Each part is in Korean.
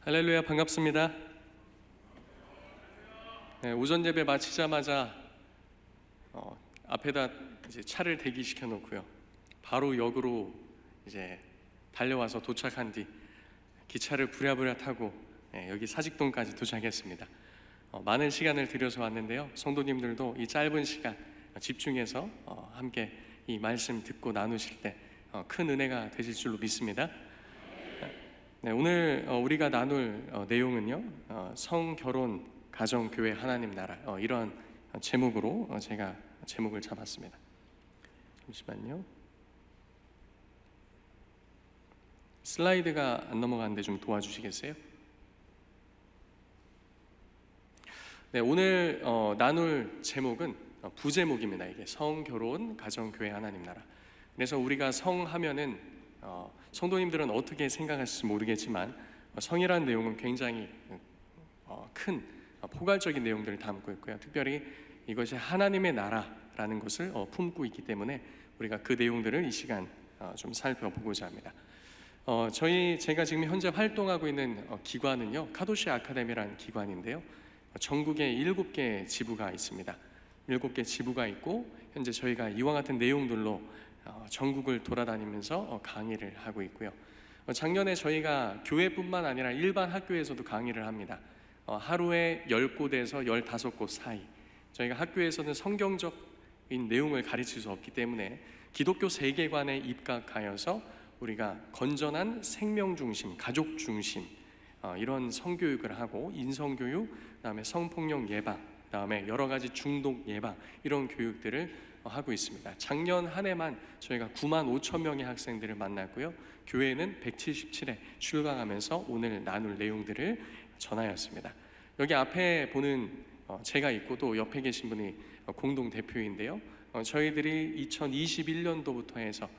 할렐루야, 반갑습니다. 네, 오전 예배 마치자마자 앞에다 이제 차를 대기시켜 놓고요. 바로 역으로 이제 달려와서 도착한 뒤 기차를 부랴부랴 타고 여기 사직동까지 도착했습니다. 많은 시간을 들여서 왔는데요. 성도님들도 이 짧은 시간 집중해서 함께 이 말씀 듣고 나누실 때 큰 은혜가 되실 줄로 믿습니다. 네, 오늘 우리가 나눌 내용은요, 성결혼 가정교회 하나님 나라, 이러한 제목으로 제가 제목을 잡았습니다. 잠시만요. 슬라이드가 안 넘어가는데 좀 도와주시겠어요? 네, 오늘 나눌 제목은 부제목입니다. 이게 성결혼 가정교회 하나님 나라. 그래서 우리가 성하면은 성도님들은 어떻게 생각하실지 모르겠지만 성이라는 내용은 굉장히 큰 포괄적인 내용들을 담고 있고요. 특별히 이것이 하나님의 나라라는 것을 품고 있기 때문에 우리가 그 내용들을 이 시간 좀 살펴보고자 합니다. 제가 지금 현재 활동하고 있는 기관은요, 카도시 아카데미라는 기관인데요, 전국에 7개 지부가 있습니다. 7개 지부가 있고 현재 저희가 이와 같은 내용들로 전국을 돌아다니면서 강의를 하고 있고요. 작년에 저희가 교회뿐만 아니라 일반 학교에서도 강의를 합니다. 하루에 10곳에서 15곳 사이. 저희가 학교에서는 성경적인 내용을 가르칠 수 없기 때문에 기독교 세계관에 입각하여서 우리가 건전한 생명 중심, 가족 중심 이런 성교육을 하고 인성교육, 그다음에 성폭력 예방, 그다음에 여러 가지 중독 예방 이런 교육들을 하고 있습니다. 작년 한 해만 저희가 9만 5천 명의 학생들을 만났고요. 교회는 177회 출강하면서 오늘 나눌 내용들을 전하였습니다. 여기 앞에 보는 제가 있고 또 옆에 계신 분이 공동 대표인데요. 저희들이 2021년도부터 해서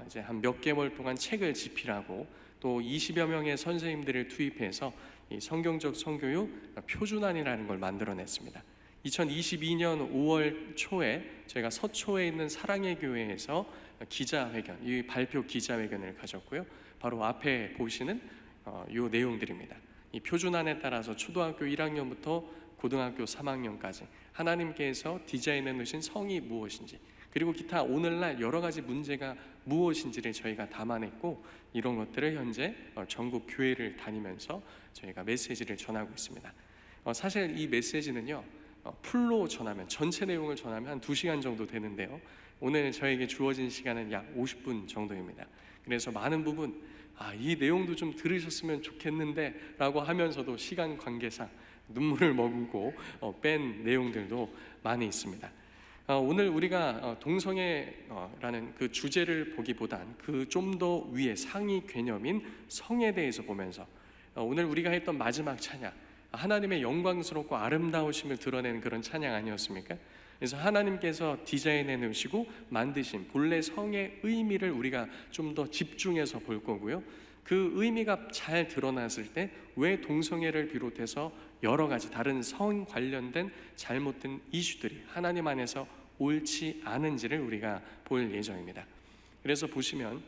이제 한 몇 개월 동안 책을 집필하고 또 20여 명의 선생님들을 투입해서 이 성경적 성교육 표준안이라는 걸 만들어냈습니다. 2022년 5월 초에 저희가 서초에 있는 사랑의 교회에서 기자회견, 이 발표 기자회견을 가졌고요. 바로 앞에 보시는 이 내용들입니다. 이 표준안에 따라서 초등학교 1학년부터 고등학교 3학년까지 하나님께서 디자인해 놓으신 성이 무엇인지, 그리고 기타 오늘날 여러 가지 문제가 무엇인지를 저희가 담아냈고, 이런 것들을 현재 전국 교회를 다니면서 저희가 메시지를 전하고 있습니다. 사실 이 메시지는요, 풀로 전하면, 전체 내용을 전하면 한 2시간 정도 되는데요, 오늘 저에게 주어진 시간은 약 50분 정도입니다. 그래서 많은 부분 이 내용도 좀 들으셨으면 좋겠는데 라고 하면서도 시간 관계상 눈물을 머금고 뺀 내용들도 많이 있습니다. 오늘 우리가 동성애라는 그 주제를 보기보단 그 좀 더 위에 상위 개념인 성에 대해서 보면서 오늘 우리가 했던 마지막 찬양, 하나님의 영광스럽고 아름다우심을 드러내는 그런 찬양 아니었습니까? 그래서 하나님께서 디자인해 놓으시고 만드신 본래 성의 의미를 우리가 좀 더 집중해서 볼 거고요. 그 의미가 잘 드러났을 때 왜 동성애를 비롯해서 여러 가지 다른 성 관련된 잘못된 이슈들이 하나님 안에서 옳지 않은지를 우리가 볼 예정입니다. 그래서 보시면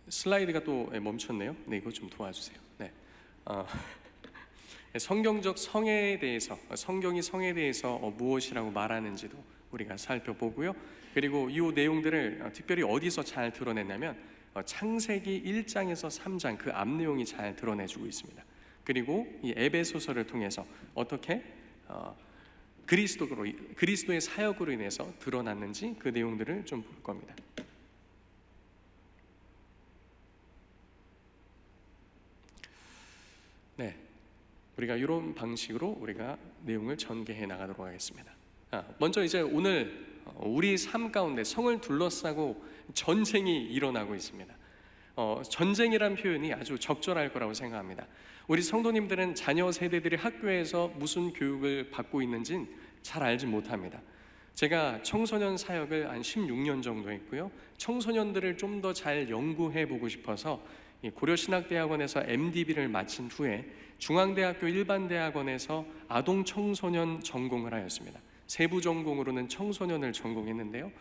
슬라이드가 또 멈췄네요. 이거 좀 도와주세요. 성경적 성에 대해서, 성경이 성에 대해서 무엇이라고 말하는지도 우리가 살펴보고요. 그리고 이 내용들을 특별히 어디서 잘 드러냈냐면 창세기 1장에서 3장 그 앞 내용이 잘 드러내주고 있습니다. 그리고 이 에베소서를 통해서 어떻게 그리스도의 사역으로 인해서 드러났는지 그 내용들을 좀 볼 겁니다. 우리가 이런 방식으로 우리가 내용을 전개해 나가도록 하겠습니다. 먼저 이제 오늘 우리 삶 가운데 성을 둘러싸고 전쟁이 일어나고 있습니다. 전쟁이란 표현이 아주 적절할 거라고 생각합니다. 우리 성도님들은 자녀 세대들이 학교에서 무슨 교육을 받고 있는지는 잘 알지 못합니다. 제가 청소년 사역을 한 16년 정도 했고요. 청소년들을 좀 더 잘 연구해 보고 싶어서 고려신학대학원에서 MDB를 마친 후에 중앙대학교 일반대학원에서 아동 청소년 전공을 하였습니다. 세부 전공으로는 청소년을 전공했는데요.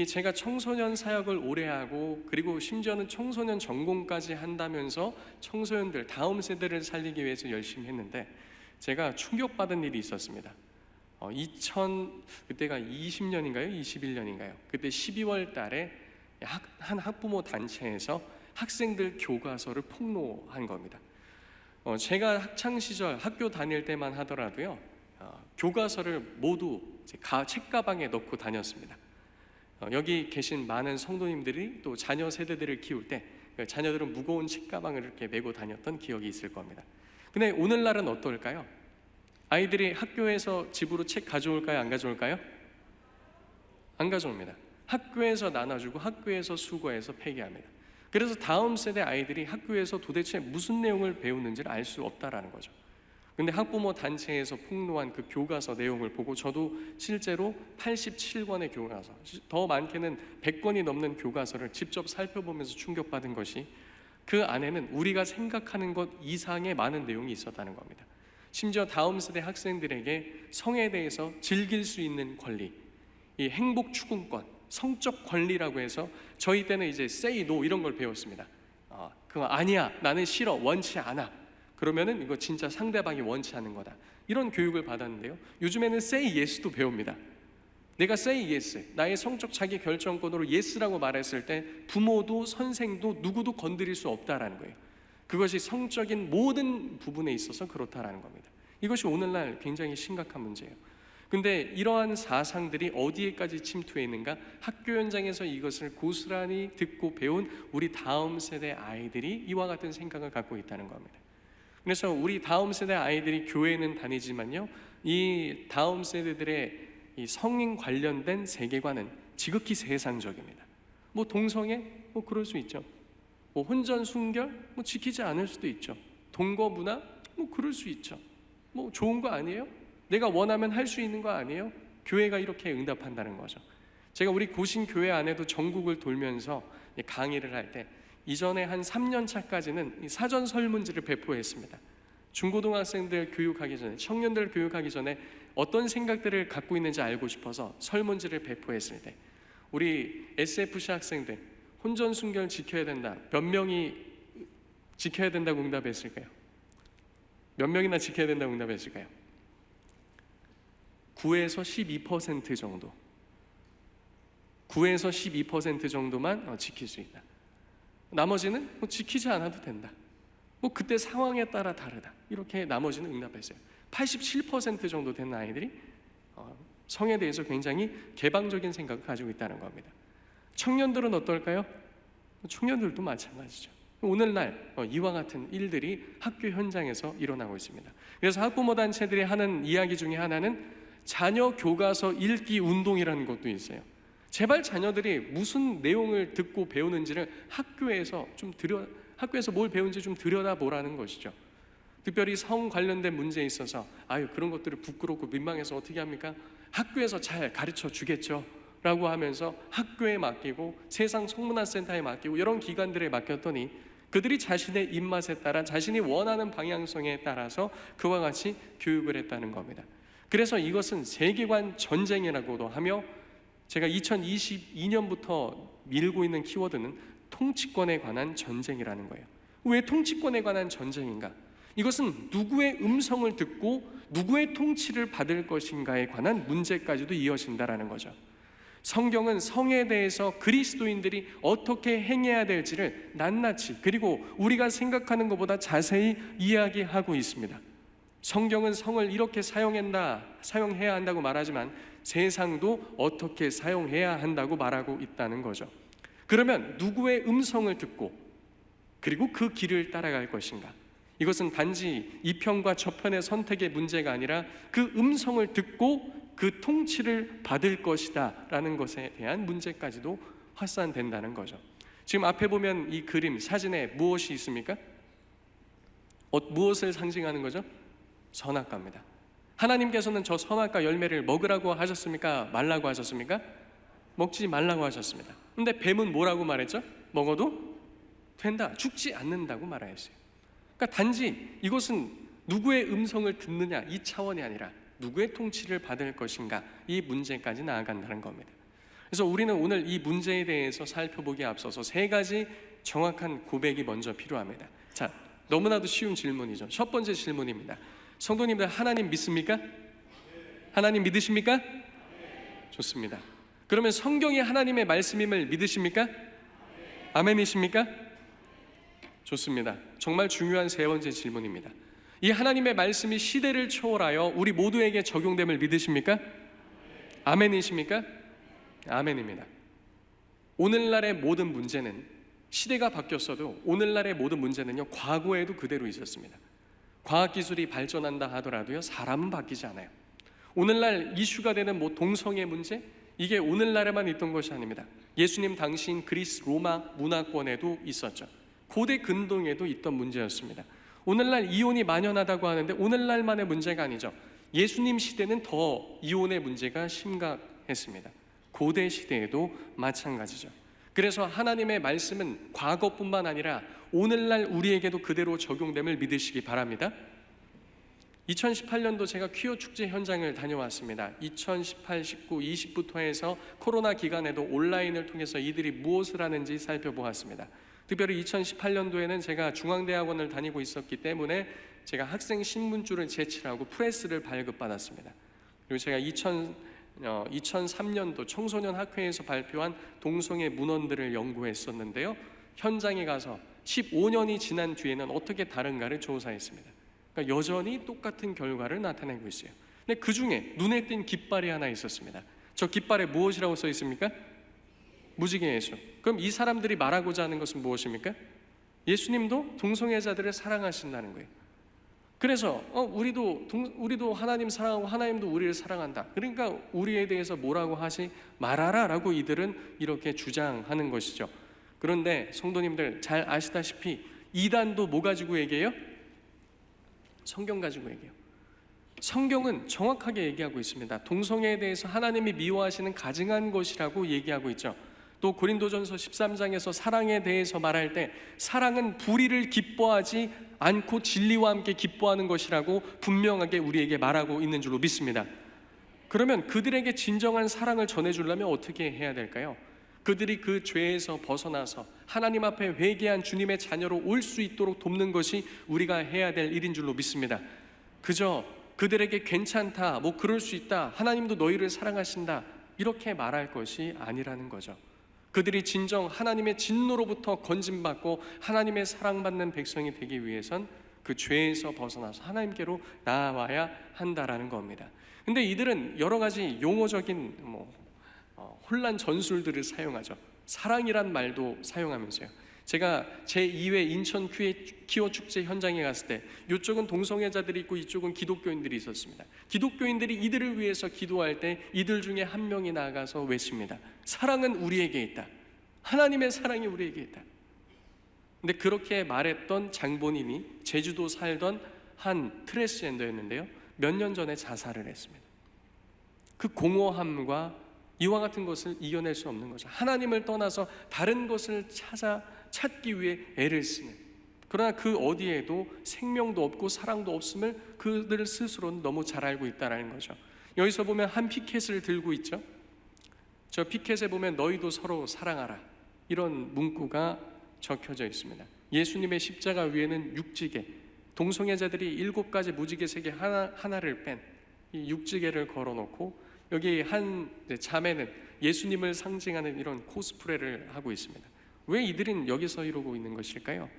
제가 청소년 사역을 오래 하고 그리고 심지어는 청소년 전공까지 한다면서 청소년들 다음 세대를 살리기 위해서 열심히 했는데 제가 충격받은 일이 있었습니다. 그때가 20년인가요? 21년인가요? 그때 12월 달에 한 학부모 단체에서 학생들 교과서를 폭로한 겁니다. 제가 학창 시절 학교 다닐 때만 하더라도요, 교과서를 모두 제 책가방에 넣고 다녔습니다. 여기 계신 많은 성도님들이 또 자녀 세대들을 키울 때 자녀들은 무거운 책가방을 이렇게 메고 다녔던 기억이 있을 겁니다. 근데 오늘날은 어떨까요? 아이들이 학교에서 집으로 책 가져올까요? 안 가져올까요? 안 가져옵니다. 학교에서 나눠주고 학교에서 수거해서 폐기합니다. 그래서 다음 세대 아이들이 학교에서 도대체 무슨 내용을 배우는지를 알 수 없다라는 거죠. 근데 학부모 단체에서 폭로한 그 교과서 내용을 보고 저도 실제로 87권의 교과서, 더 많게는 100권이 넘는 교과서를 직접 살펴보면서 충격받은 것이, 그 안에는 우리가 생각하는 것 이상의 많은 내용이 있었다는 겁니다. 심지어 다음 세대 학생들에게 성에 대해서 즐길 수 있는 권리, 이 행복 추구권, 성적 권리라고 해서 저희 때는 이제 say no 이런 걸 배웠습니다. 그거 아니야, 나는 싫어, 원치 않아. 그러면은 이거 진짜 상대방이 원치 않는 거다, 이런 교육을 받았는데요, 요즘에는 say yes도 배웁니다. 내가 say yes, 나의 성적 자기 결정권으로 yes라고 말했을 때 부모도 선생도 누구도 건드릴 수 없다라는 거예요. 그것이 성적인 모든 부분에 있어서 그렇다라는 겁니다. 이것이 오늘날 굉장히 심각한 문제예요. 근데 이러한 사상들이 어디에까지 침투해 있는가? 학교 현장에서 이것을 고스란히 듣고 배운 우리 다음 세대 아이들이 이와 같은 생각을 갖고 있다는 겁니다. 그래서 우리 다음 세대 아이들이 교회는 다니지만요, 이 다음 세대들의 이 성인 관련된 세계관은 지극히 세상적입니다. 뭐 동성애? 뭐 그럴 수 있죠. 뭐 혼전 순결? 뭐 지키지 않을 수도 있죠. 동거 문화? 뭐 그럴 수 있죠. 뭐 좋은 거 아니에요? 내가 원하면 할 수 있는 거 아니에요? 교회가 이렇게 응답한다는 거죠. 제가 우리 고신 교회 안에도 전국을 돌면서 강의를 할 때 이전에 한 3년 차까지는 사전 설문지를 배포했습니다. 중고등학생들 교육하기 전에, 청년들 교육하기 전에 어떤 생각들을 갖고 있는지 알고 싶어서 설문지를 배포했을 때 우리 SFC 학생들 혼전 순결 지켜야 된다, 몇 명이 지켜야 된다고 응답했을까요? 몇 명이나 지켜야 된다고 응답했을까요? 9에서 12% 정도, 9에서 12% 정도만 지킬 수 있다. 나머지는 뭐 지키지 않아도 된다, 뭐 그때 상황에 따라 다르다, 이렇게 나머지는 응답했어요. 87% 정도 되는 아이들이 성에 대해서 굉장히 개방적인 생각을 가지고 있다는 겁니다. 청년들은 어떨까요? 청년들도 마찬가지죠. 오늘날 이와 같은 일들이 학교 현장에서 일어나고 있습니다. 그래서 학부모 단체들이 하는 이야기 중에 하나는 자녀 교과서 읽기 운동이라는 것도 있어요. 제발 자녀들이 무슨 내용을 듣고 배우는지를 학교에서 뭘 배우는지 좀 들여다보라는 것이죠. 특별히 성 관련된 문제에 있어서 그런 것들을 부끄럽고 민망해서 어떻게 합니까? 학교에서 잘 가르쳐 주겠죠 라고 하면서 학교에 맡기고 세상 성문화센터에 맡기고 이런 기관들에 맡겼더니 그들이 자신의 입맛에 따라 자신이 원하는 방향성에 따라서 그와 같이 교육을 했다는 겁니다. 그래서 이것은 세계관 전쟁이라고도 하며, 제가 2022년부터 밀고 있는 키워드는 통치권에 관한 전쟁이라는 거예요. 왜 통치권에 관한 전쟁인가? 이것은 누구의 음성을 듣고 누구의 통치를 받을 것인가에 관한 문제까지도 이어진다라는 거죠. 성경은 성에 대해서 그리스도인들이 어떻게 행해야 될지를 낱낱이, 그리고 우리가 생각하는 것보다 자세히 이야기하고 있습니다. 성경은 성을 이렇게 사용해야 한다고 말하지만 세상도 어떻게 사용해야 한다고 말하고 있다는 거죠. 그러면 누구의 음성을 듣고 그리고 그 길을 따라갈 것인가? 이것은 단지 이 편과 저 편의 선택의 문제가 아니라 그 음성을 듣고 그 통치를 받을 것이다 라는 것에 대한 문제까지도 확산된다는 거죠. 지금 앞에 보면 이 그림, 사진에 무엇이 있습니까? 무엇을 상징하는 거죠? 선악과입니다. 하나님께서는 저 선악과 열매를 먹으라고 하셨습니까? 말라고 하셨습니까? 먹지 말라고 하셨습니다. 근데 뱀은 뭐라고 말했죠? 먹어도 된다, 죽지 않는다고 말하였어요. 그러니까 단지 이것은 누구의 음성을 듣느냐 이 차원이 아니라 누구의 통치를 받을 것인가, 이 문제까지 나아간다는 겁니다. 그래서 우리는 오늘 이 문제에 대해서 살펴보기에 앞서서 세 가지 정확한 고백이 먼저 필요합니다. 자, 너무나도 쉬운 질문이죠. 첫 번째 질문입니다. 성도님들, 하나님 믿습니까? 하나님 믿으십니까? 좋습니다. 그러면 성경이 하나님의 말씀임을 믿으십니까? 아멘이십니까? 좋습니다. 정말 중요한 세 번째 질문입니다. 이 하나님의 말씀이 시대를 초월하여 우리 모두에게 적용됨을 믿으십니까? 아멘이십니까? 아멘입니다. 오늘날의 모든 문제는, 시대가 바뀌었어도 오늘날의 모든 문제는요, 과거에도 그대로 있었습니다. 과학기술이 발전한다 하더라도요, 사람은 바뀌지 않아요. 오늘날 이슈가 되는 동성애 문제, 이게 오늘날에만 있던 것이 아닙니다. 예수님 당시인 그리스 로마 문화권에도 있었죠. 고대 근동에도 있던 문제였습니다. 오늘날 이혼이 만연하다고 하는데 오늘날만의 문제가 아니죠. 예수님 시대는 더 이혼의 문제가 심각했습니다. 고대 시대에도 마찬가지죠. 그래서 하나님의 말씀은 과거뿐만 아니라 오늘날 우리에게도 그대로 적용됨을 믿으시기 바랍니다. 2018년도 제가 퀴어 축제 현장을 다녀왔습니다. 2018, 19, 20부터 해서 코로나 기간에도 온라인을 통해서 이들이 무엇을 하는지 살펴보았습니다. 특별히 2018년도에는 제가 중앙대학원을 다니고 있었기 때문에 제가 학생 신문줄을 제출하고 프레스를 발급받았습니다. 그리고 제가 2003년도 청소년 학회에서 발표한 동성애 문헌들을 연구했었는데요, 현장에 가서 15년이 지난 뒤에는 어떻게 다른가를 조사했습니다. 그러니까 여전히 똑같은 결과를 나타내고 있어요. 근데 그 중에 눈에 띈 깃발이 하나 있었습니다. 저 깃발에 무엇이라고 써 있습니까? 무지개 예수. 그럼 이 사람들이 말하고자 하는 것은 무엇입니까? 예수님도 동성애자들을 사랑하신다는 거예요. 그래서 우리도 하나님 사랑하고 하나님도 우리를 사랑한다. 그러니까 우리에 대해서 뭐라고 하지 말아라라고 이들은 이렇게 주장하는 것이죠. 그런데 성도님들 잘 아시다시피 이단도 뭐 가지고 얘기해요? 성경 가지고 얘기해요. 성경은 정확하게 얘기하고 있습니다. 동성애에 대해서 하나님이 미워하시는 가증한 것이라고 얘기하고 있죠. 또 고린도전서 13장에서 사랑에 대해서 말할 때 사랑은 불의를 기뻐하지 않고 진리와 함께 기뻐하는 것이라고 분명하게 우리에게 말하고 있는 줄로 믿습니다. 그러면 그들에게 진정한 사랑을 전해주려면 어떻게 해야 될까요? 그들이 그 죄에서 벗어나서 하나님 앞에 회개한 주님의 자녀로 올 수 있도록 돕는 것이 우리가 해야 될 일인 줄로 믿습니다. 그저 그들에게 괜찮다, 뭐 그럴 수 있다, 하나님도 너희를 사랑하신다, 이렇게 말할 것이 아니라는 거죠. 그들이 진정 하나님의 진노로부터 건짐받고 하나님의 사랑받는 백성이 되기 위해선 그 죄에서 벗어나서 하나님께로 나아와야 한다라는 겁니다. 근데 이들은 여러 가지 용어적인 혼란 전술들을 사용하죠. 사랑이란 말도 사용하면서요. 제가 제2회 인천 퀴어 축제 현장에 갔을 때 이쪽은 동성애자들이 있고 이쪽은 기독교인들이 있었습니다. 기독교인들이 이들을 위해서 기도할 때 이들 중에 한 명이 나아가서 외칩니다. 사랑은 우리에게 있다. 하나님의 사랑이 우리에게 있다. 근데 그렇게 말했던 장본인이 제주도 살던 한 트랜스젠더였는데요, 몇 년 전에 자살을 했습니다. 그 공허함과 이와 같은 것을 이겨낼 수 없는 거죠. 하나님을 떠나서 다른 것을 찾기 위해 애를 쓰는, 그러나 그 어디에도 생명도 없고 사랑도 없음을 그들 스스로는 너무 잘 알고 있다는 거죠. 여기서 보면 한 피켓을 들고 있죠. 저 피켓에 보면 너희도 서로 사랑하라, 이런 문구가 적혀져 있습니다. 예수님의 십자가 위에는 육지개, 동성애자들이 7가지 무지개색의 하나를 뺀 이 육지개를 걸어놓고 여기 한 자매는 예수님을 상징하는 이런 코스프레를 하고 있습니다. 왜 이들은 여기서 이러고 있는 것일까요?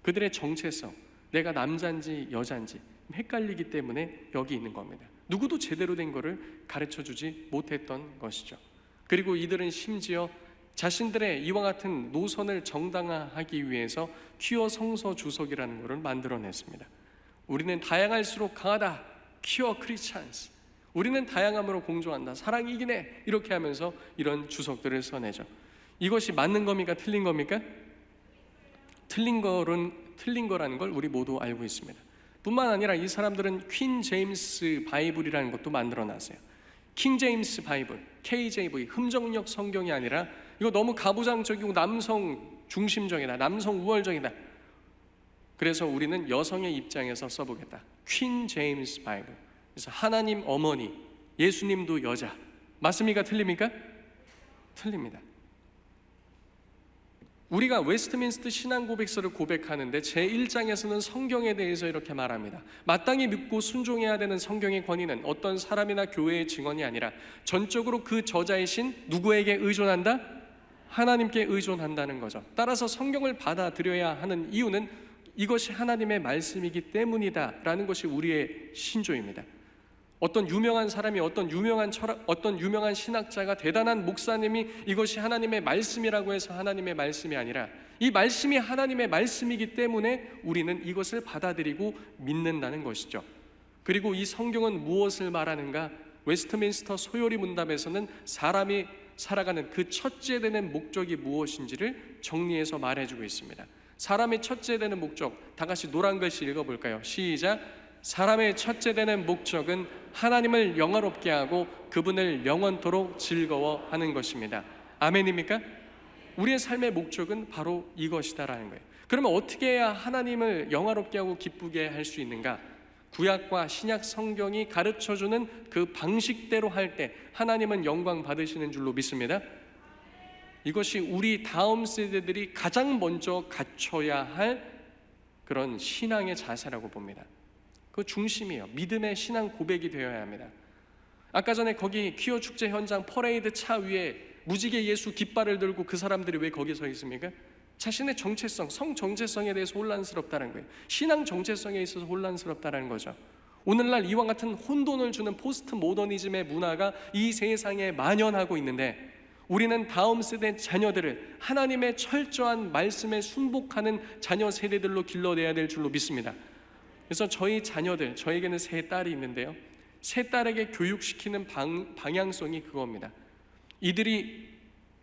그들의 정체성, 내가 남자인지 여자인지 헷갈리기 때문에 여기 있는 겁니다. 누구도 제대로 된 것을 가르쳐주지 못했던 것이죠. 그리고 이들은 심지어 자신들의 이와 같은 노선을 정당화하기 위해서 퀴어 성서 주석이라는 것을 만들어냈습니다. 우리는 다양할수록 강하다, 퀴어 크리스찬스, 우리는 다양함으로 공존한다, 사랑이 이기네, 이렇게 하면서 이런 주석들을 써내죠. 이것이 맞는 겁니까? 틀린 겁니까? 틀린 거라는 걸 우리 모두 알고 있습니다. 뿐만 아니라 이 사람들은 퀸 제임스 바이블이라는 것도 만들어놨어요. 킹 제임스 바이블, KJV, 흠정력 성경이 아니라 이거 너무 가부장적이고 남성 중심적이다, 남성 우월적이다. 그래서 우리는 여성의 입장에서 써보겠다. 퀸 제임스 바이블. 그래서 하나님 어머니, 예수님도 여자. 맞습니까? 틀립니까? 틀립니다. 우리가 웨스트민스터 신앙고백서를 고백하는데 제1장에서는 성경에 대해서 이렇게 말합니다. 마땅히 믿고 순종해야 되는 성경의 권위는 어떤 사람이나 교회의 증언이 아니라 전적으로 그 저자이신 누구에게 의존한다? 하나님께 의존한다는 거죠. 따라서 성경을 받아들여야 하는 이유는 이것이 하나님의 말씀이기 때문이다라는 것이 우리의 신조입니다. 어떤 유명한 사람이 어떤 유명한 신학자가 대단한 목사님이 이것이 하나님의 말씀이라고 해서 하나님의 말씀이 아니라 이 말씀이 하나님의 말씀이기 때문에 우리는 이것을 받아들이고 믿는다는 것이죠. 그리고 이 성경은 무엇을 말하는가? 웨스트민스터 소요리 문답에서는 사람이 살아가는 그 첫째 되는 목적이 무엇인지를 정리해서 말해주고 있습니다. 사람의 첫째 되는 목적, 다 같이 노란 글씨 읽어볼까요? 시작. 사람의 첫째 되는 목적은 하나님을 영화롭게 하고 그분을 영원토록 즐거워하는 것입니다. 아멘입니까? 우리의 삶의 목적은 바로 이것이다라는 거예요. 그러면 어떻게 해야 하나님을 영화롭게 하고 기쁘게 할 수 있는가? 구약과 신약 성경이 가르쳐주는 그 방식대로 할 때 하나님은 영광 받으시는 줄로 믿습니다. 이것이 우리 다음 세대들이 가장 먼저 갖춰야 할 그런 신앙의 자세라고 봅니다. 그 중심이에요. 믿음의 신앙 고백이 되어야 합니다. 아까 전에 거기 퀴어 축제 현장 퍼레이드 차 위에 무지개 예수 깃발을 들고 그 사람들이 왜 거기 서 있습니까? 자신의 정체성, 성 정체성에 대해서 혼란스럽다는 거예요. 신앙 정체성에 있어서 혼란스럽다는 거죠. 오늘날 이와 같은 혼돈을 주는 포스트 모더니즘의 문화가 이 세상에 만연하고 있는데 우리는 다음 세대 자녀들을 하나님의 철저한 말씀에 순복하는 자녀 세대들로 길러내야 될 줄로 믿습니다. 그래서 저희 자녀들, 저에게는 세 딸이 있는데요, 세 딸에게 교육시키는 방향성이 그겁니다. 이들이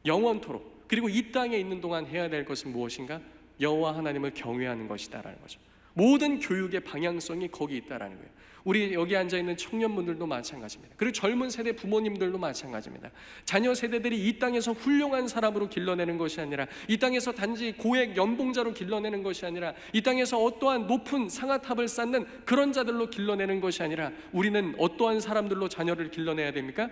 영원토록 그리고 이 땅에 있는 동안 해야 될 것은 무엇인가? 여호와 하나님을 경외하는 것이다라는 거죠. 모든 교육의 방향성이 거기 있다라는 거예요. 우리 여기 앉아있는 청년분들도 마찬가지입니다. 그리고 젊은 세대 부모님들도 마찬가지입니다. 자녀 세대들이 이 땅에서 훌륭한 사람으로 길러내는 것이 아니라, 이 땅에서 단지 고액 연봉자로 길러내는 것이 아니라, 이 땅에서 어떠한 높은 상아탑을 쌓는 그런 자들로 길러내는 것이 아니라, 우리는 어떠한 사람들로 자녀를 길러내야 됩니까?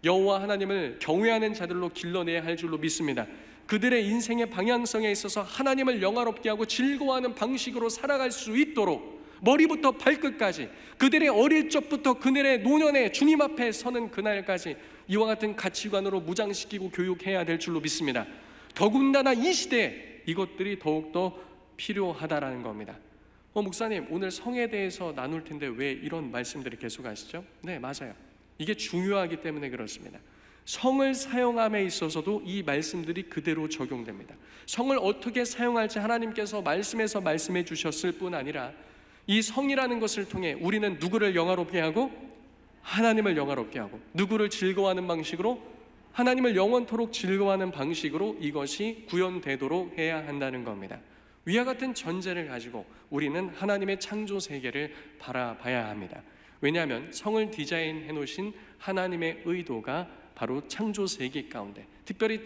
여호와 하나님을 경외하는 자들로 길러내야 할 줄로 믿습니다. 그들의 인생의 방향성에 있어서 하나님을 영화롭게 하고 즐거워하는 방식으로 살아갈 수 있도록 머리부터 발끝까지, 그들의 어릴 적부터 그들의 노년에 주님 앞에 서는 그날까지 이와 같은 가치관으로 무장시키고 교육해야 될 줄로 믿습니다. 더군다나 이 시대에 이것들이 더욱더 필요하다라는 겁니다. 목사님, 오늘 성에 대해서 나눌 텐데 왜 이런 말씀들을 계속 하시죠? 네, 맞아요. 이게 중요하기 때문에 그렇습니다. 성을 사용함에 있어서도 이 말씀들이 그대로 적용됩니다. 성을 어떻게 사용할지 하나님께서 말씀에서 말씀해 주셨을 뿐 아니라 이 성이라는 것을 통해 우리는 누구를 영화롭게 하고 하나님을 영화롭게 하고, 누구를 즐거워하는 방식으로 하나님을 영원토록 즐거워하는 방식으로 이것이 구현되도록 해야 한다는 겁니다. 위와 같은 전제를 가지고 우리는 하나님의 창조 세계를 바라봐야 합니다. 왜냐하면 성을 디자인해 놓으신 하나님의 의도가 바로 창조 세계 가운데, 특별히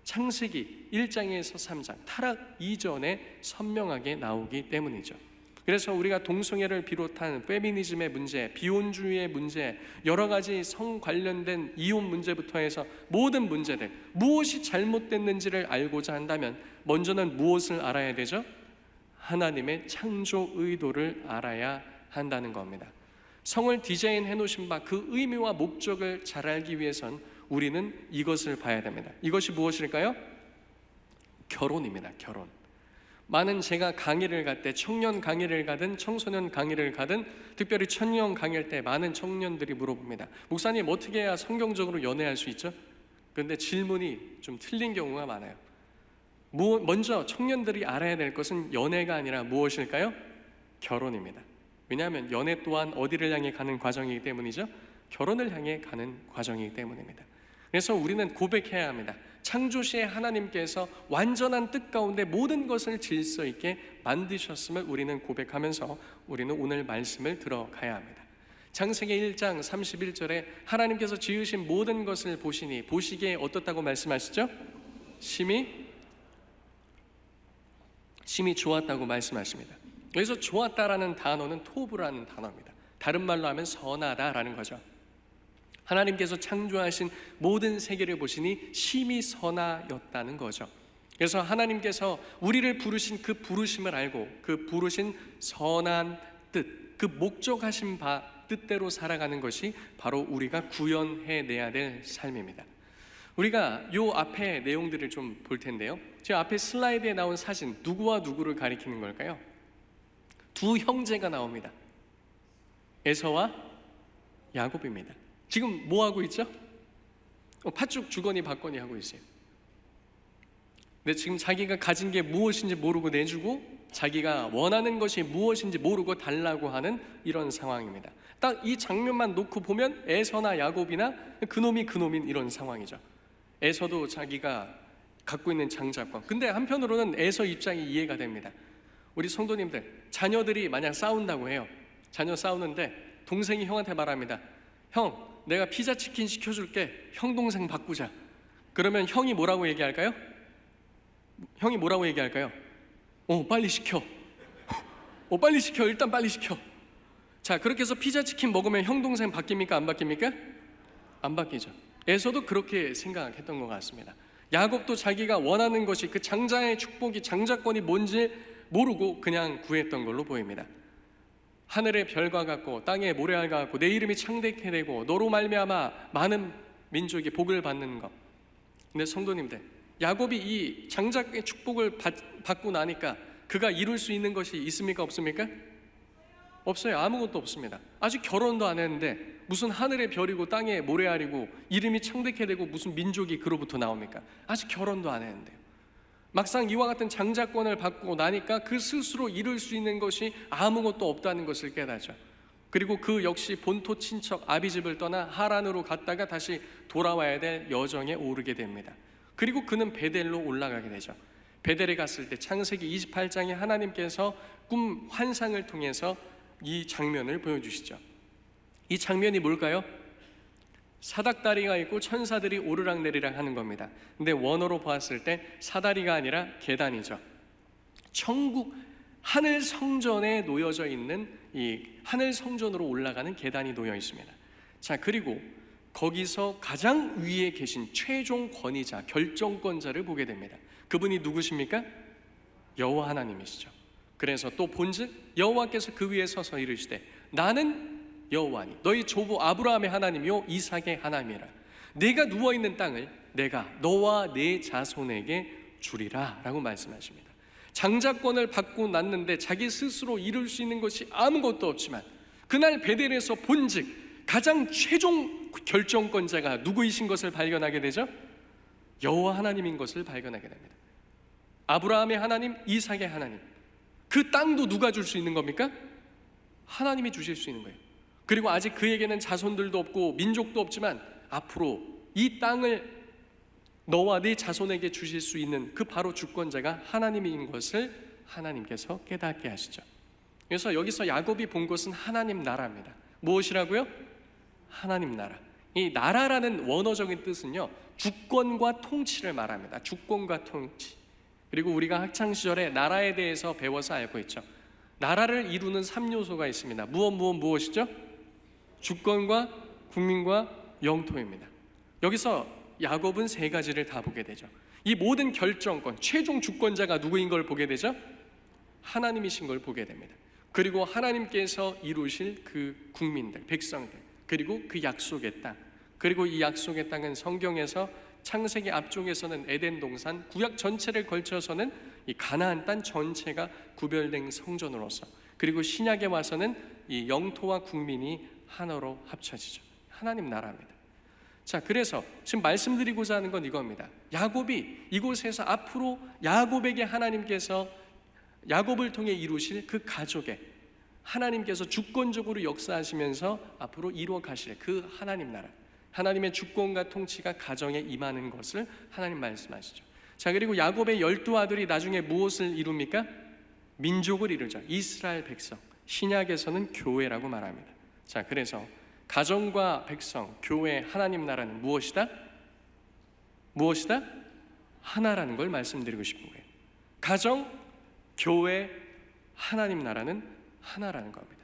창세기 1장에서 3장 타락 이전에 선명하게 나오기 때문이죠. 그래서 우리가 동성애를 비롯한 페미니즘의 문제, 비혼주의의 문제, 여러 가지 성 관련된 이혼 문제부터 해서 모든 문제들, 무엇이 잘못됐는지를 알고자 한다면 먼저는 무엇을 알아야 되죠? 하나님의 창조 의도를 알아야 한다는 겁니다. 성을 디자인해 놓으신 바 그 의미와 목적을 잘 알기 위해선 우리는 이것을 봐야 됩니다. 이것이 무엇일까요? 결혼입니다. 결혼. 많은 제가 강의를 갈 때, 청년 강의를 가든 청소년 강의를 가든 특별히 청년 강의할 때 많은 청년들이 물어봅니다. 목사님, 어떻게 해야 성경적으로 연애할 수 있죠? 그런데 질문이 좀 틀린 경우가 많아요. 먼저 청년들이 알아야 될 것은 연애가 아니라 무엇일까요? 결혼입니다. 왜냐하면 연애 또한 어디를 향해 가는 과정이기 때문이죠? 결혼을 향해 가는 과정이기 때문입니다. 그래서 우리는 고백해야 합니다. 창조시에 하나님께서 완전한 뜻 가운데 모든 것을 질서 있게 만드셨음을 우리는 고백하면서 우리는 오늘 말씀을 들어가야 합니다. 창세기 1장 31절에 하나님께서 지으신 모든 것을 보시니 보시기에 어떻다고 말씀하시죠? 심히 좋았다고 말씀하십니다. 여기서 좋았다라는 단어는 토브라는 단어입니다. 다른 말로 하면 선하다라는 거죠. 하나님께서 창조하신 모든 세계를 보시니 심히 선하였다는 거죠. 그래서 하나님께서 우리를 부르신 그 부르심을 알고 그 부르신 선한 뜻, 그 목적하신 바 뜻대로 살아가는 것이 바로 우리가 구현해내야 될 삶입니다. 우리가 요 앞에 내용들을 좀 볼 텐데요. 제 앞에 슬라이드에 나온 사진, 누구와 누구를 가리키는 걸까요? 두 형제가 나옵니다. 에서와 야곱입니다. 지금 뭐 하고 있죠? 팥죽 주거니 받거니 하고 있어요. 근데 지금 자기가 가진 게 무엇인지 모르고 내주고 자기가 원하는 것이 무엇인지 모르고 달라고 하는 이런 상황입니다. 딱 이 장면만 놓고 보면 에서나 야곱이나 그놈인 이런 상황이죠. 에서도 자기가 갖고 있는 장자권. 근데 한편으로는 에서 입장이 이해가 됩니다. 우리 성도님들, 자녀들이 만약 싸운다고 해요. 자녀 싸우는데 동생이 형한테 말합니다. 형, 내가 피자 치킨 시켜줄게. 형 동생 바꾸자. 그러면 형이 뭐라고 얘기할까요? 형이 뭐라고 얘기할까요? 빨리 시켜. 빨리 시켜. 일단 빨리 시켜. 자, 그렇게 해서 피자 치킨 먹으면 형 동생 바뀝니까? 안 바뀝니까? 안 바뀌죠. 에서도 그렇게 생각했던 것 같습니다. 야곱도 자기가 원하는 것이 그 장자의 축복이 장자권이 뭔지 모르고 그냥 구했던 걸로 보입니다. 하늘의 별과 같고 땅의 모래알과 같고 내 이름이 창대케 되고 너로 말미암아 많은 민족이 복을 받는 것. 근데 성도님들, 야곱이 이 장자의 축복을 받고 나니까 그가 이룰 수 있는 것이 있습니까? 없습니까? 없어요. 아무것도 없습니다. 아직 결혼도 안 했는데 무슨 하늘의 별이고 땅의 모래알이고 이름이 창대케 되고 무슨 민족이 그로부터 나옵니까? 아직 결혼도 안 했는데요. 막상 이와 같은 장자권을 받고 나니까 그 스스로 이룰 수 있는 것이 아무것도 없다는 것을 깨닫죠. 그리고 그 역시 본토 친척 아비집을 떠나 하란으로 갔다가 다시 돌아와야 될 여정에 오르게 됩니다. 그리고 그는 베델로 올라가게 되죠. 베델에 갔을 때 창세기 28장에 하나님께서 꿈 환상을 통해서 이 장면을 보여주시죠. 이 장면이 뭘까요? 사닥다리가 있고 천사들이 오르락내리락 하는 겁니다. 근데 원어로 보았을 때 사다리가 아니라 계단이죠. 천국 하늘 성전에 놓여져 있는 이 하늘 성전으로 올라가는 계단이 놓여 있습니다. 자, 그리고 거기서 가장 위에 계신 최종 권위자, 결정권자를 보게 됩니다. 그분이 누구십니까? 여호와 하나님이시죠. 그래서 또 본즉 여호와께서 그 위에 서서 이르시되 나는 여호와니 너희 조부 아브라함의 하나님이요 이삭의 하나님이라. 내가 누워있는 땅을 내가 너와 네 자손에게 주리라 라고 말씀하십니다. 장자권을 받고 났는데 자기 스스로 이룰 수 있는 것이 아무것도 없지만 그날 베델에서 본즉 가장 최종 결정권자가 누구이신 것을 발견하게 되죠? 여호와 하나님인 것을 발견하게 됩니다. 아브라함의 하나님, 이삭의 하나님. 그 땅도 누가 줄 수 있는 겁니까? 하나님이 주실 수 있는 거예요. 그리고 아직 그에게는 자손들도 없고 민족도 없지만 앞으로 이 땅을 너와 네 자손에게 주실 수 있는 그 바로 주권자가 하나님인 것을 하나님께서 깨닫게 하시죠. 그래서 여기서 야곱이 본 것은 하나님 나라입니다. 무엇이라고요? 하나님 나라. 이 나라라는 원어적인 뜻은요, 주권과 통치를 말합니다. 주권과 통치. 그리고 우리가 학창시절에 나라에 대해서 배워서 알고 있죠. 나라를 이루는 3요소가 있습니다. 무엇이죠? 주권과 국민과 영토입니다. 여기서 야곱은 3가지를 다 보게 되죠. 이 모든 결정권, 최종 주권자가 누구인 걸 보게 되죠? 하나님이신 걸 보게 됩니다. 그리고 하나님께서 이루실 그 국민들, 백성들, 그리고 그 약속의 땅, 그리고 이 약속의 땅은 성경에서 창세기 앞쪽에서는 에덴 동산, 구약 전체를 걸쳐서는 이 가나안 땅 전체가 구별된 성전으로서, 그리고 신약에 와서는 이 영토와 국민이 하나로 합쳐지죠. 하나님 나라입니다. 자, 그래서 지금 말씀드리고자 하는 건 이겁니다. 야곱이 이곳에서 앞으로 야곱에게 하나님께서 야곱을 통해 이루실 그 가족에 하나님께서 주권적으로 역사하시면서 앞으로 이루어 가실 그 하나님 나라, 하나님의 주권과 통치가 가정에 임하는 것을 하나님 말씀하시죠. 자, 그리고 야곱의 12아들이 나중에 무엇을 이룹니까? 민족을 이루죠. 이스라엘 백성. 신약에서는 교회라고 말합니다. 자, 그래서 가정과 백성, 교회, 하나님 나라는 무엇이다? 무엇이다? 하나라는 걸 말씀드리고 싶은 거예요. 가정, 교회, 하나님 나라는 하나라는 겁니다.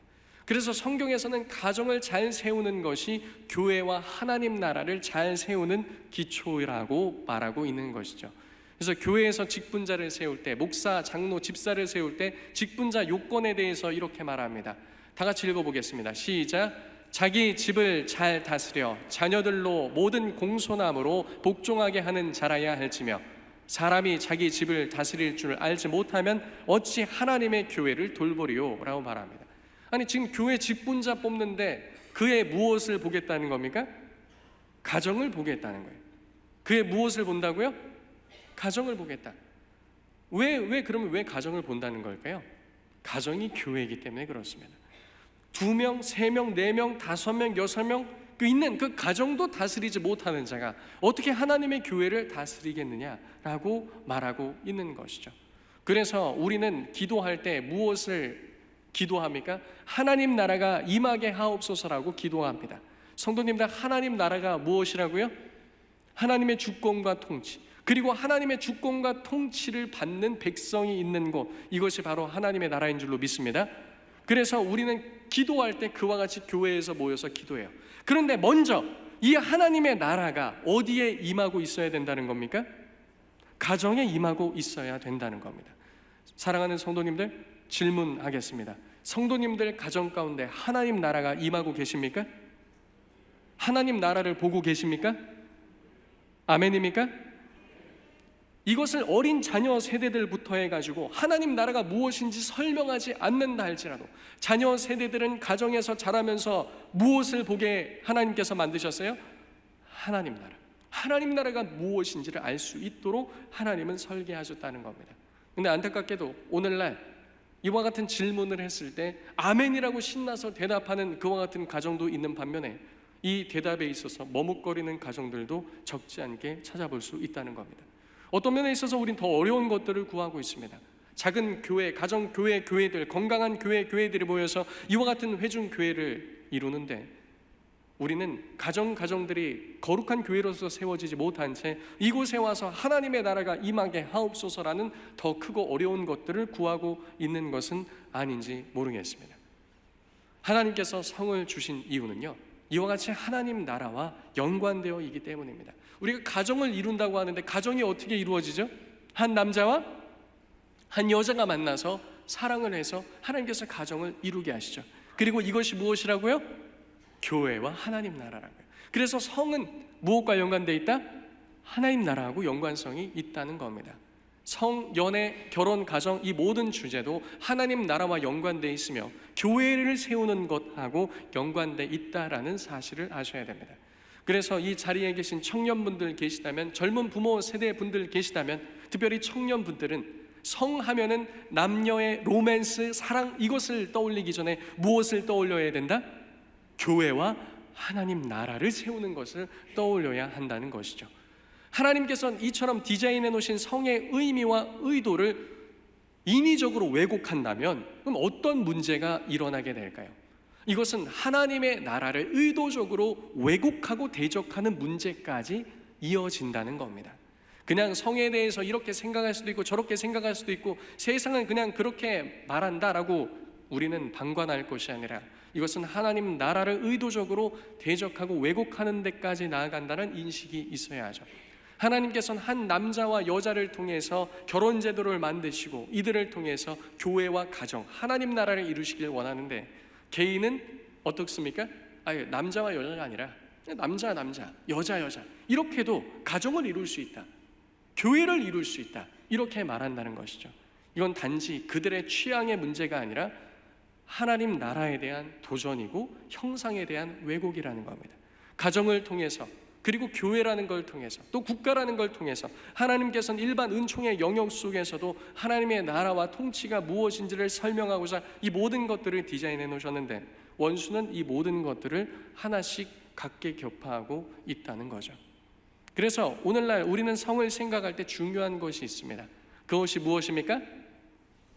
그래서 성경에서는 가정을 잘 세우는 것이 교회와 하나님 나라를 잘 세우는 기초라고 말하고 있는 것이죠. 그래서 교회에서 직분자를 세울 때, 목사, 장로, 집사를 세울 때 직분자 요건에 대해서 이렇게 말합니다. 다 같이 읽어보겠습니다. 시작. 자기 집을 잘 다스려 자녀들로 모든 공손함으로 복종하게 하는 자라야 할지며, 사람이 자기 집을 다스릴 줄 알지 못하면 어찌 하나님의 교회를 돌보리요? 라고 말합니다. 아니, 지금 교회 직분자 뽑는데 그의 무엇을 보겠다는 겁니까? 가정을 보겠다는 거예요. 그의 무엇을 본다고요? 가정을 보겠다. 그러면 왜 가정을 본다는 걸까요? 가정이 교회이기 때문에 그렇습니다. 2명, 3명, 4명, 5명, 6명 있는 그 가정도 다스리지 못하는 자가 어떻게 하나님의 교회를 다스리겠느냐라고 말하고 있는 것이죠. 그래서 우리는 기도할 때 무엇을 기도합니까? 하나님 나라가 임하게 하옵소서라고 기도합니다. 성도님들, 하나님 나라가 무엇이라고요? 하나님의 주권과 통치, 그리고 하나님의 주권과 통치를 받는 백성이 있는 곳, 이것이 바로 하나님의 나라인 줄로 믿습니다. 그래서 우리는 기도할 때 그와 같이 교회에서 모여서 기도해요. 그런데 먼저 이 하나님의 나라가 어디에 임하고 있어야 된다는 겁니까? 가정에 임하고 있어야 된다는 겁니다. 사랑하는 성도님들, 질문하겠습니다. 성도님들 가정 가운데 하나님 나라가 임하고 계십니까? 하나님 나라를 보고 계십니까? 아멘입니까? 이것을 어린 자녀 세대들부터 해가지고 하나님 나라가 무엇인지 설명하지 않는다 할지라도, 자녀 세대들은 가정에서 자라면서 무엇을 보게 하나님께서 만드셨어요? 하나님 나라. 하나님 나라가 무엇인지를 알 수 있도록 하나님은 설계하셨다는 겁니다. 근데 안타깝게도 오늘날 이와 같은 질문을 했을 때 아멘이라고 신나서 대답하는 그와 같은 가정도 있는 반면에, 이 대답에 있어서 머뭇거리는 가정들도 적지 않게 찾아볼 수 있다는 겁니다. 어떤 면에 있어서 우린 더 어려운 것들을 구하고 있습니다. 작은 교회, 가정 교회, 교회들, 건강한 교회들이 모여서 이와 같은 회중 교회를 이루는데, 우리는 가정들이 거룩한 교회로서 세워지지 못한 채 이곳에 와서 하나님의 나라가 임하게 하옵소서라는 더 크고 어려운 것들을 구하고 있는 것은 아닌지 모르겠습니다. 하나님께서 성을 주신 이유는요, 이와 같이 하나님 나라와 연관되어 있기 때문입니다. 우리가 가정을 이룬다고 하는데 가정이 어떻게 이루어지죠? 한 남자와 한 여자가 만나서 사랑을 해서 하나님께서 가정을 이루게 하시죠. 그리고 이것이 무엇이라고요? 교회와 하나님 나라라고요. 그래서 성은 무엇과 연관되어 있다? 하나님 나라하고 연관성이 있다는 겁니다. 성, 연애, 결혼, 가정, 이 모든 주제도 하나님 나라와 연관되어 있으며 교회를 세우는 것하고 연관되어 있다라는 사실을 아셔야 됩니다. 그래서 이 자리에 계신 청년분들 계시다면, 젊은 부모 세대 분들 계시다면, 특별히 청년분들은 성하면은 남녀의 로맨스, 사랑, 이것을 떠올리기 전에 무엇을 떠올려야 된다? 교회와 하나님 나라를 세우는 것을 떠올려야 한다는 것이죠. 하나님께서는 이처럼 디자인해 놓으신 성의 의미와 의도를 인위적으로 왜곡한다면 그럼 어떤 문제가 일어나게 될까요? 이것은 하나님의 나라를 의도적으로 왜곡하고 대적하는 문제까지 이어진다는 겁니다. 그냥 성에 대해서 이렇게 생각할 수도 있고 저렇게 생각할 수도 있고 세상은 그냥 그렇게 말한다라고 우리는 방관할 것이 아니라, 이것은 하나님 나라를 의도적으로 대적하고 왜곡하는 데까지 나아간다는 인식이 있어야 하죠. 하나님께서는 한 남자와 여자를 통해서 결혼 제도를 만드시고 이들을 통해서 교회와 가정, 하나님 나라를 이루시길 원하는데, 개인은 어떻습니까? 남자와 여자가 아니라 남자, 여자 이렇게도 가정을 이룰 수 있다, 교회를 이룰 수 있다, 이렇게 말한다는 것이죠. 이건 단지 그들의 취향의 문제가 아니라 하나님 나라에 대한 도전이고 형상에 대한 왜곡이라는 겁니다. 가정을 통해서, 그리고 교회라는 걸 통해서, 또 국가라는 걸 통해서 하나님께서는 일반 은총의 영역 속에서도 하나님의 나라와 통치가 무엇인지를 설명하고자 이 모든 것들을 디자인해 놓으셨는데, 원수는 이 모든 것들을 하나씩 갖게 격파하고 있다는 거죠. 그래서 오늘날 우리는 성을 생각할 때 중요한 것이 있습니다. 그것이 무엇입니까?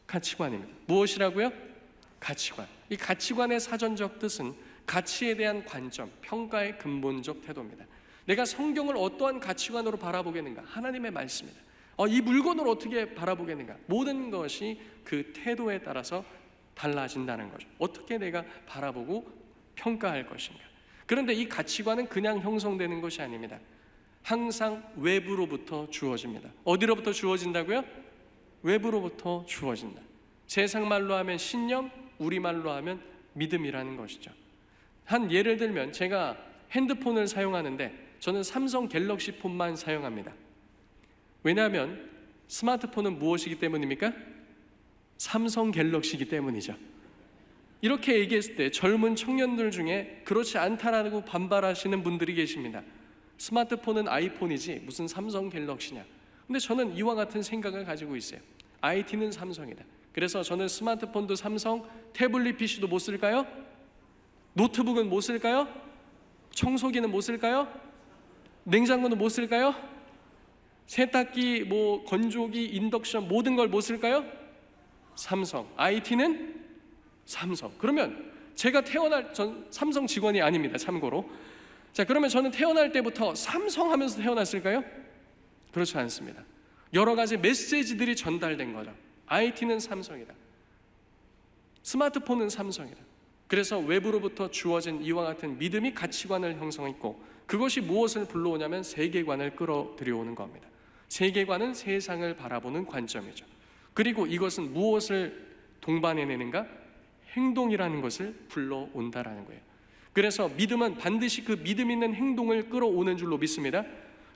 가치관입니다. 무엇이라고요? 가치관. 이 가치관의 사전적 뜻은 가치에 대한 관점, 평가의 근본적 태도입니다. 내가 성경을 어떠한 가치관으로 바라보겠는가? 하나님의 말씀입니다. 이 물건을 어떻게 바라보겠는가? 모든 것이 그 태도에 따라서 달라진다는 거죠. 어떻게 내가 바라보고 평가할 것인가. 그런데 이 가치관은 그냥 형성되는 것이 아닙니다. 항상 외부로부터 주어집니다. 어디로부터 주어진다고요? 외부로부터 주어진다. 세상 말로 하면 신념, 우리말로 하면 믿음이라는 것이죠. 한 예를 들면 제가 핸드폰을 사용하는데 저는 삼성 갤럭시 폰만 사용합니다. 왜냐하면 스마트폰은 무엇이기 때문입니까? 삼성 갤럭시이기 때문이죠. 이렇게 얘기했을 때 젊은 청년들 중에 그렇지 않다라고 반발하시는 분들이 계십니다. 스마트폰은 아이폰이지 무슨 삼성 갤럭시냐. 근데 저는 이와 같은 생각을 가지고 있어요. IT는 삼성이다. 그래서 저는 스마트폰도 삼성, 태블릿 PC도 못 쓸까요? 노트북은 못 쓸까요? 청소기는 못 쓸까요? 냉장고는 못 쓸까요? 세탁기, 건조기, 인덕션 모든 걸 못 쓸까요? 삼성. IT는 삼성. 그러면 제가 전 삼성 직원이 아닙니다. 참고로. 자, 그러면 저는 태어날 때부터 삼성 하면서 태어났을까요? 그렇지 않습니다. 여러 가지 메시지들이 전달된 거죠. IT는 삼성이다. 스마트폰은 삼성이다. 그래서 외부로부터 주어진 이와 같은 믿음이 가치관을 형성했고, 그것이 무엇을 불러오냐면 세계관을 끌어들여오는 겁니다. 세계관은 세상을 바라보는 관점이죠. 그리고 이것은 무엇을 동반해내는가? 행동이라는 것을 불러온다라는 거예요. 그래서 믿음은 반드시 그 믿음 있는 행동을 끌어오는 줄로 믿습니다.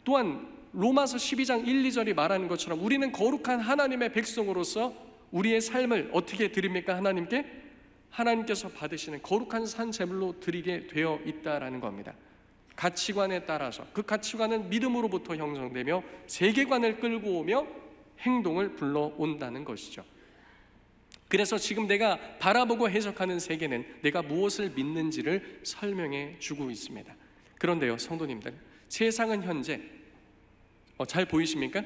또한 로마서 12장 1, 2절이 말하는 것처럼 우리는 거룩한 하나님의 백성으로서 우리의 삶을 어떻게 드립니까? 하나님께서 받으시는 거룩한 산 제물로 드리게 되어 있다라는 겁니다. 가치관에 따라서 그 가치관은 믿음으로부터 형성되며 세계관을 끌고 오며 행동을 불러온다는 것이죠. 그래서 지금 내가 바라보고 해석하는 세계는 내가 무엇을 믿는지를 설명해 주고 있습니다. 그런데요, 성도님들, 세상은 현재 잘 보이십니까?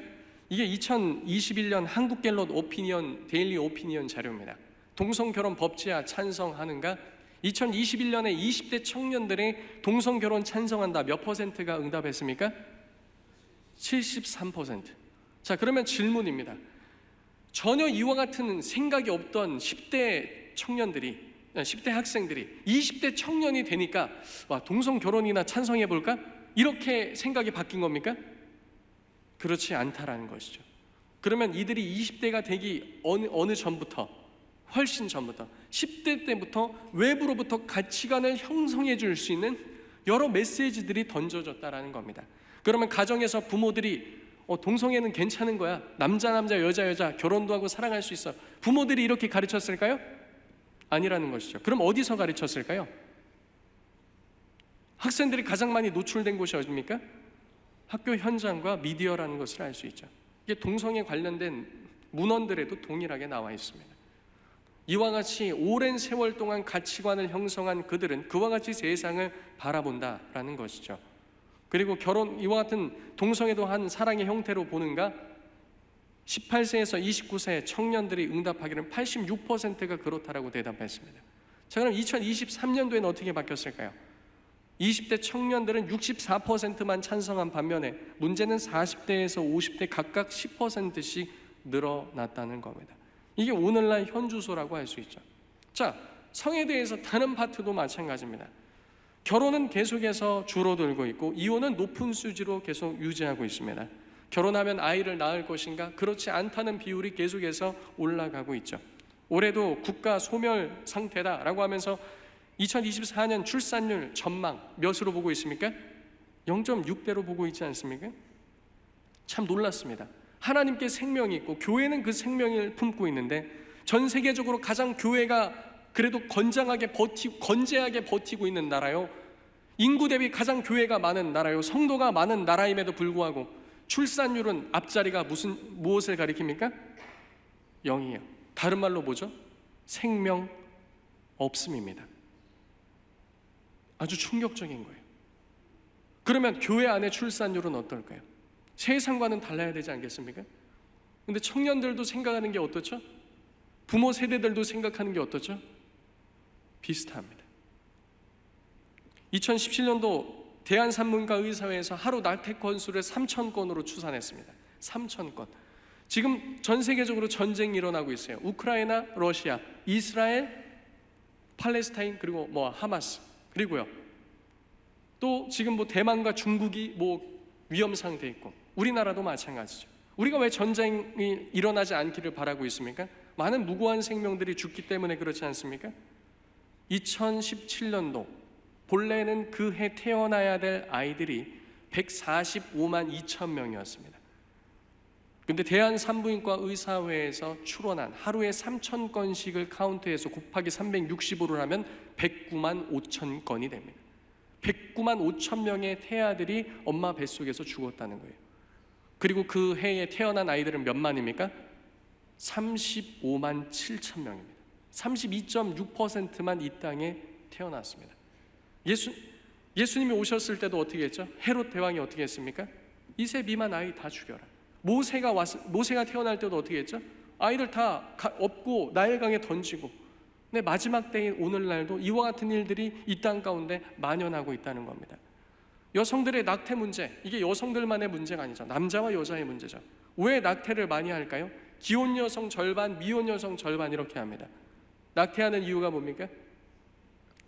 이게 2021년 한국갤럽 오피니언 데일리 오피니언 자료입니다. 동성결혼 법제화 찬성하는가? 2021년에 20대 청년들의 동성결혼 찬성한다 몇 퍼센트가 응답했습니까? 73%. 자, 그러면 질문입니다. 전혀 이와 같은 생각이 없던 10대 학생들이 20대 청년이 되니까 동성결혼이나 찬성해볼까? 이렇게 생각이 바뀐 겁니까? 그렇지 않다라는 것이죠. 그러면 이들이 20대가 되기 어느 전부터, 훨씬 전부터 10대 때부터 외부로부터 가치관을 형성해 줄 수 있는 여러 메시지들이 던져졌다라는 겁니다. 그러면 가정에서 부모들이 동성애는 괜찮은 거야, 남자 여자 결혼도 하고 사랑할 수 있어, 부모들이 이렇게 가르쳤을까요? 아니라는 것이죠. 그럼 어디서 가르쳤을까요? 학생들이 가장 많이 노출된 곳이 어디입니까? 학교 현장과 미디어라는 것을 알 수 있죠. 이게 동성애 관련된 문헌들에도 동일하게 나와 있습니다. 이와 같이 오랜 세월 동안 가치관을 형성한 그들은 그와 같이 세상을 바라본다라는 것이죠. 그리고 이와 같은 동성애도 한 사랑의 형태로 보는가? 18세에서 29세 청년들이 응답하기는 86%가 그렇다라고 대답했습니다. 자, 그럼 2023년도에는 어떻게 바뀌었을까요? 20대 청년들은 64%만 찬성한 반면에 문제는 40대에서 50대 각각 10%씩 늘어났다는 겁니다. 이게 오늘날 현주소라고 할 수 있죠. 자, 성에 대해서 다른 파트도 마찬가지입니다. 결혼은 계속해서 줄어들고 있고 이혼은 높은 수지로 계속 유지하고 있습니다. 결혼하면 아이를 낳을 것인가? 그렇지 않다는 비율이 계속해서 올라가고 있죠. 올해도 국가 소멸 상태다라고 하면서 2024년 출산율 전망 몇으로 보고 있습니까? 0.6대로 보고 있지 않습니까? 참 놀랐습니다. 하나님께 생명이 있고 교회는 그 생명을 품고 있는데 전 세계적으로 가장 교회가 그래도 건재하게 버티고 있는 나라요, 인구 대비 가장 교회가 많은 나라요, 성도가 많은 나라임에도 불구하고 출산율은 앞자리가 무엇을 가리킵니까? 0이에요. 다른 말로 뭐죠? 생명 없음입니다. 아주 충격적인 거예요. 그러면 교회 안의 출산율은 어떨까요? 세상과는 달라야 되지 않겠습니까? 근데 청년들도 생각하는 게 어떻죠? 부모 세대들도 생각하는 게 어떻죠? 비슷합니다. 2017년도 대한산문가의사회에서 하루 낙태 건수를 3,000건으로 추산했습니다. 3,000건. 지금 전 세계적으로 전쟁이 일어나고 있어요. 우크라이나, 러시아, 이스라엘, 팔레스타인, 그리고 하마스, 그리고요 또 지금 대만과 중국이 위험 상태에 있고, 우리나라도 마찬가지죠. 우리가 왜 전쟁이 일어나지 않기를 바라고 있습니까? 많은 무고한 생명들이 죽기 때문에 그렇지 않습니까? 2017년도 본래는 그 해 태어나야 될 아이들이 145만 2천 명이었습니다. 근데 대한산부인과 의사회에서 추론한 하루에 3,000건씩을 카운트해서 곱하기 365를 하면 109만 5천 건이 됩니다. 109만 5천 명의 태아들이 엄마 뱃속에서 죽었다는 거예요. 그리고 그 해에 태어난 아이들은 몇만입니까? 35만 7천 명입니다. 32.6%만 이 땅에 태어났습니다. 예수님이 오셨을 때도 어떻게 했죠? 헤롯 대왕이 어떻게 했습니까? 2세 미만 아이 다 죽여라. 모세가 태어날 때도 어떻게 했죠? 아이들 다 업고 나일강에 던지고. 근데 마지막 때인 오늘날도 이와 같은 일들이 이 땅 가운데 만연하고 있다는 겁니다. 여성들의 낙태 문제, 이게 여성들만의 문제가 아니죠. 남자와 여자의 문제죠. 왜 낙태를 많이 할까요? 기혼 여성 절반, 미혼 여성 절반 이렇게 합니다. 낙태하는 이유가 뭡니까?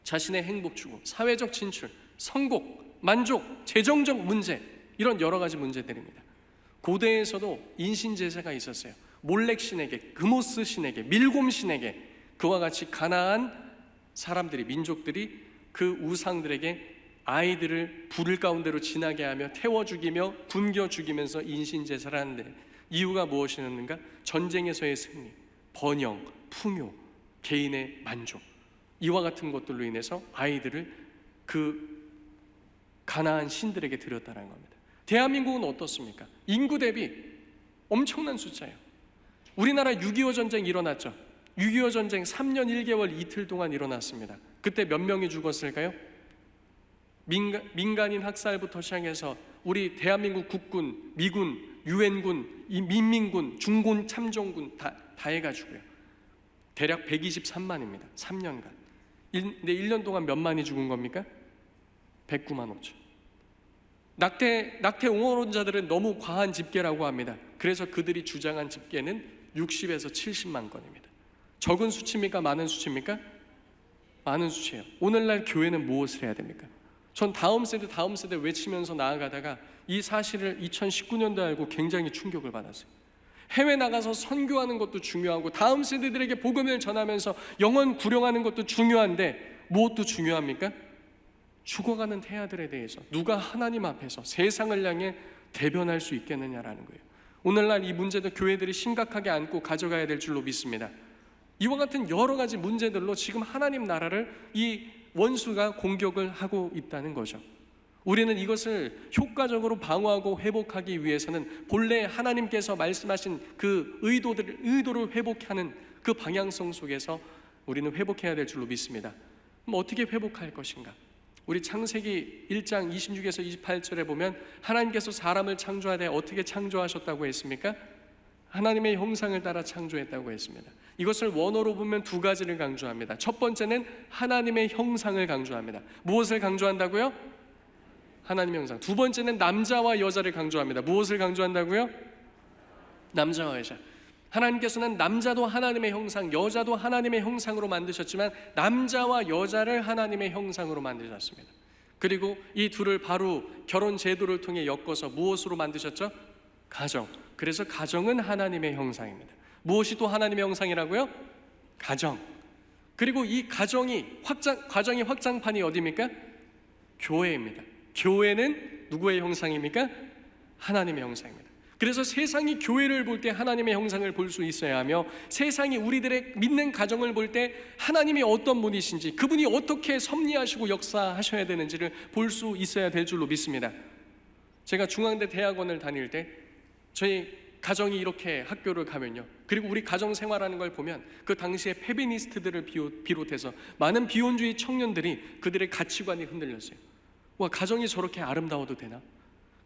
자신의 행복 추구, 사회적 진출, 성공, 만족, 재정적 문제, 이런 여러 가지 문제들입니다. 고대에서도 인신제사가 있었어요. 몰렉 신에게, 그모스 신에게, 밀곰 신에게, 그와 같이 가나안 사람들이, 민족들이 그 우상들에게 아이들을 불 가운데로 지나게 하며 태워 죽이며 굶겨 죽이면서 인신제사를 하는데, 이유가 무엇이었는가? 전쟁에서의 승리, 번영, 풍요, 개인의 만족, 이와 같은 것들로 인해서 아이들을 그 가나안 신들에게 드렸다는 겁니다. 대한민국은 어떻습니까? 인구 대비 엄청난 숫자예요. 우리나라 6.25 전쟁 일어났죠. 6.25 전쟁 3년 1개월 이틀 동안 일어났습니다. 그때 몇 명이 죽었을까요? 민간인 학살부터 시작해서 우리 대한민국 국군, 미군, 유엔군, 민민군, 중군, 참정군 다 해가지고요. 대략 123만입니다. 3년간. 근데 1년 동안 몇만이 죽은 겁니까? 109만 5천. 낙태 옹호론자들은 너무 과한 집계라고 합니다. 그래서 그들이 주장한 집계는 60에서 70만 건입니다. 적은 수치입니까? 많은 수치입니까? 많은 수치예요. 오늘날 교회는 무엇을 해야 됩니까? 전 다음 세대 외치면서 나아가다가 이 사실을 2019년도에 알고 굉장히 충격을 받았어요. 해외 나가서 선교하는 것도 중요하고 다음 세대들에게 복음을 전하면서 영혼 구령하는 것도 중요한데 무엇도 중요합니까? 죽어가는 태아들에 대해서 누가 하나님 앞에서 세상을 향해 대변할 수 있겠느냐라는 거예요. 오늘날 이 문제도 교회들이 심각하게 안고 가져가야 될 줄로 믿습니다. 이와 같은 여러 가지 문제들로 지금 하나님 나라를 이 원수가 공격을 하고 있다는 거죠. 우리는 이것을 효과적으로 방어하고 회복하기 위해서는 본래 하나님께서 말씀하신 그 의도를 회복하는 그 방향성 속에서 우리는 회복해야 될 줄로 믿습니다. 그럼 어떻게 회복할 것인가? 우리 창세기 1장 26에서 28절에 보면 하나님께서 사람을 창조할 때 어떻게 창조하셨다고 했습니까? 하나님의 형상을 따라 창조했다고 했습니다. 이것을 원어로 보면 두 가지를 강조합니다. 첫 번째는 하나님의 형상을 강조합니다. 무엇을 강조한다고요? 하나님의 형상. 두 번째는 남자와 여자를 강조합니다. 무엇을 강조한다고요? 남자와 여자. 하나님께서는 남자도 하나님의 형상, 여자도 하나님의 형상으로 만드셨지만 남자와 여자를 하나님의 형상으로 만드셨습니다. 그리고 이 둘을 바로 결혼 제도를 통해 엮어서 무엇으로 만드셨죠? 가정. 그래서 가정은 하나님의 형상입니다. 무엇이 또 하나님의 형상이라고요? 가정. 그리고 이 가정이 확장판이 어디입니까? 교회입니다. 교회는 누구의 형상입니까? 하나님의 형상입니다. 그래서 세상이 교회를 볼 때 하나님의 형상을 볼 수 있어야 하며, 세상이 우리들의 믿는 가정을 볼 때 하나님이 어떤 분이신지, 그분이 어떻게 섭리하시고 역사하셔야 되는지를 볼 수 있어야 될 줄로 믿습니다. 제가 중앙대 대학원을 다닐 때 저희 가정이 이렇게 학교를 가면요, 그리고 우리 가정 생활하는 걸 보면 그 당시에 페미니스트들을 비롯해서 많은 비혼주의 청년들이 그들의 가치관이 흔들렸어요. 와, 가정이 저렇게 아름다워도 되나?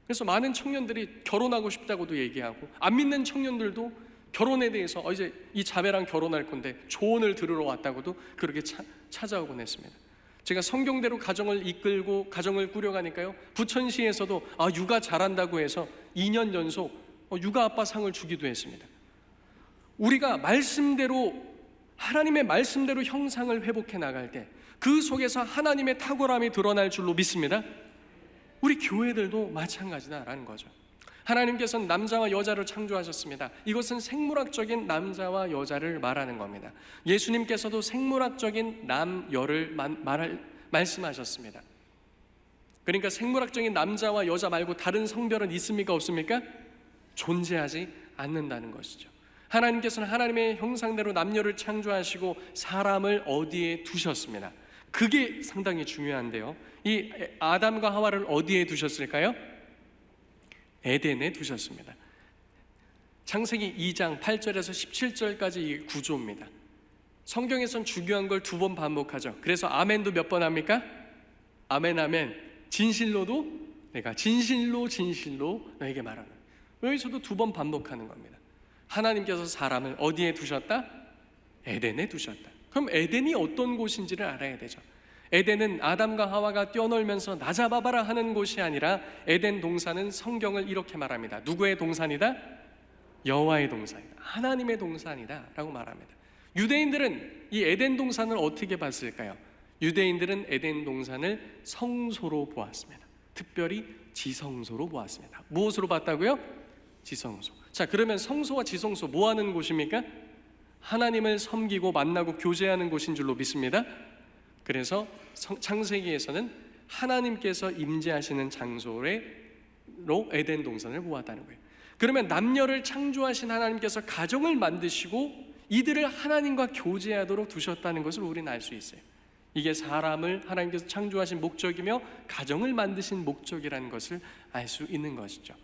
그래서 많은 청년들이 결혼하고 싶다고도 얘기하고, 안 믿는 청년들도 결혼에 대해서 이제 이 자매랑 결혼할 건데 조언을 들으러 왔다고도 그렇게 찾아오곤 했습니다. 제가 성경대로 가정을 이끌고 가정을 꾸려가니까요, 부천시에서도 육아 잘한다고 해서 2년 연속 육아 아빠 상을 주기도 했습니다. 우리가 하나님의 말씀대로 형상을 회복해 나갈 때 그 속에서 하나님의 탁월함이 드러날 줄로 믿습니다. 우리 교회들도 마찬가지다라는 거죠. 하나님께서는 남자와 여자를 창조하셨습니다. 이것은 생물학적인 남자와 여자를 말하는 겁니다. 예수님께서도 생물학적인 남여를 말씀하셨습니다. 그러니까 생물학적인 남자와 여자 말고 다른 성별은 있습니까? 없습니까? 존재하지 않는다는 것이죠. 하나님께서는 하나님의 형상대로 남녀를 창조하시고 사람을 어디에 두셨습니다. 그게 상당히 중요한데요, 이 아담과 하와를 어디에 두셨을까요? 에덴에 두셨습니다. 창세기 2장 8절에서 17절까지 이 구조입니다. 성경에선 중요한 걸 2번 반복하죠. 그래서 아멘도 몇 번 합니까? 아멘 아멘. 진실로도 내가 진실로 너에게 말하는, 여기서도 2번 반복하는 겁니다. 하나님께서 사람을 어디에 두셨다? 에덴에 두셨다. 그럼 에덴이 어떤 곳인지를 알아야 되죠. 에덴은 아담과 하와가 뛰어놀면서 나 잡아봐라 하는 곳이 아니라, 에덴 동산은 성경을 이렇게 말합니다. 누구의 동산이다? 여호와의 동산이다. 하나님의 동산이다 라고 말합니다. 유대인들은 이 에덴 동산을 어떻게 봤을까요? 유대인들은 에덴 동산을 성소로 보았습니다. 특별히 지성소로 보았습니다. 무엇으로 봤다고요? 지성소. 자, 그러면 성소와 지성소 뭐 하는 곳입니까? 하나님을 섬기고 만나고 교제하는 곳인 줄로 믿습니다. 그래서 창세기에서는 하나님께서 임재하시는 장소로 에덴 동산을 보았다는 거예요. 그러면 남녀를 창조하신 하나님께서 가정을 만드시고 이들을 하나님과 교제하도록 두셨다는 것을 우리는 알 수 있어요. 이게 사람을 하나님께서 창조하신 목적이며 가정을 만드신 목적이라는 것을 알 수 있는 것이죠.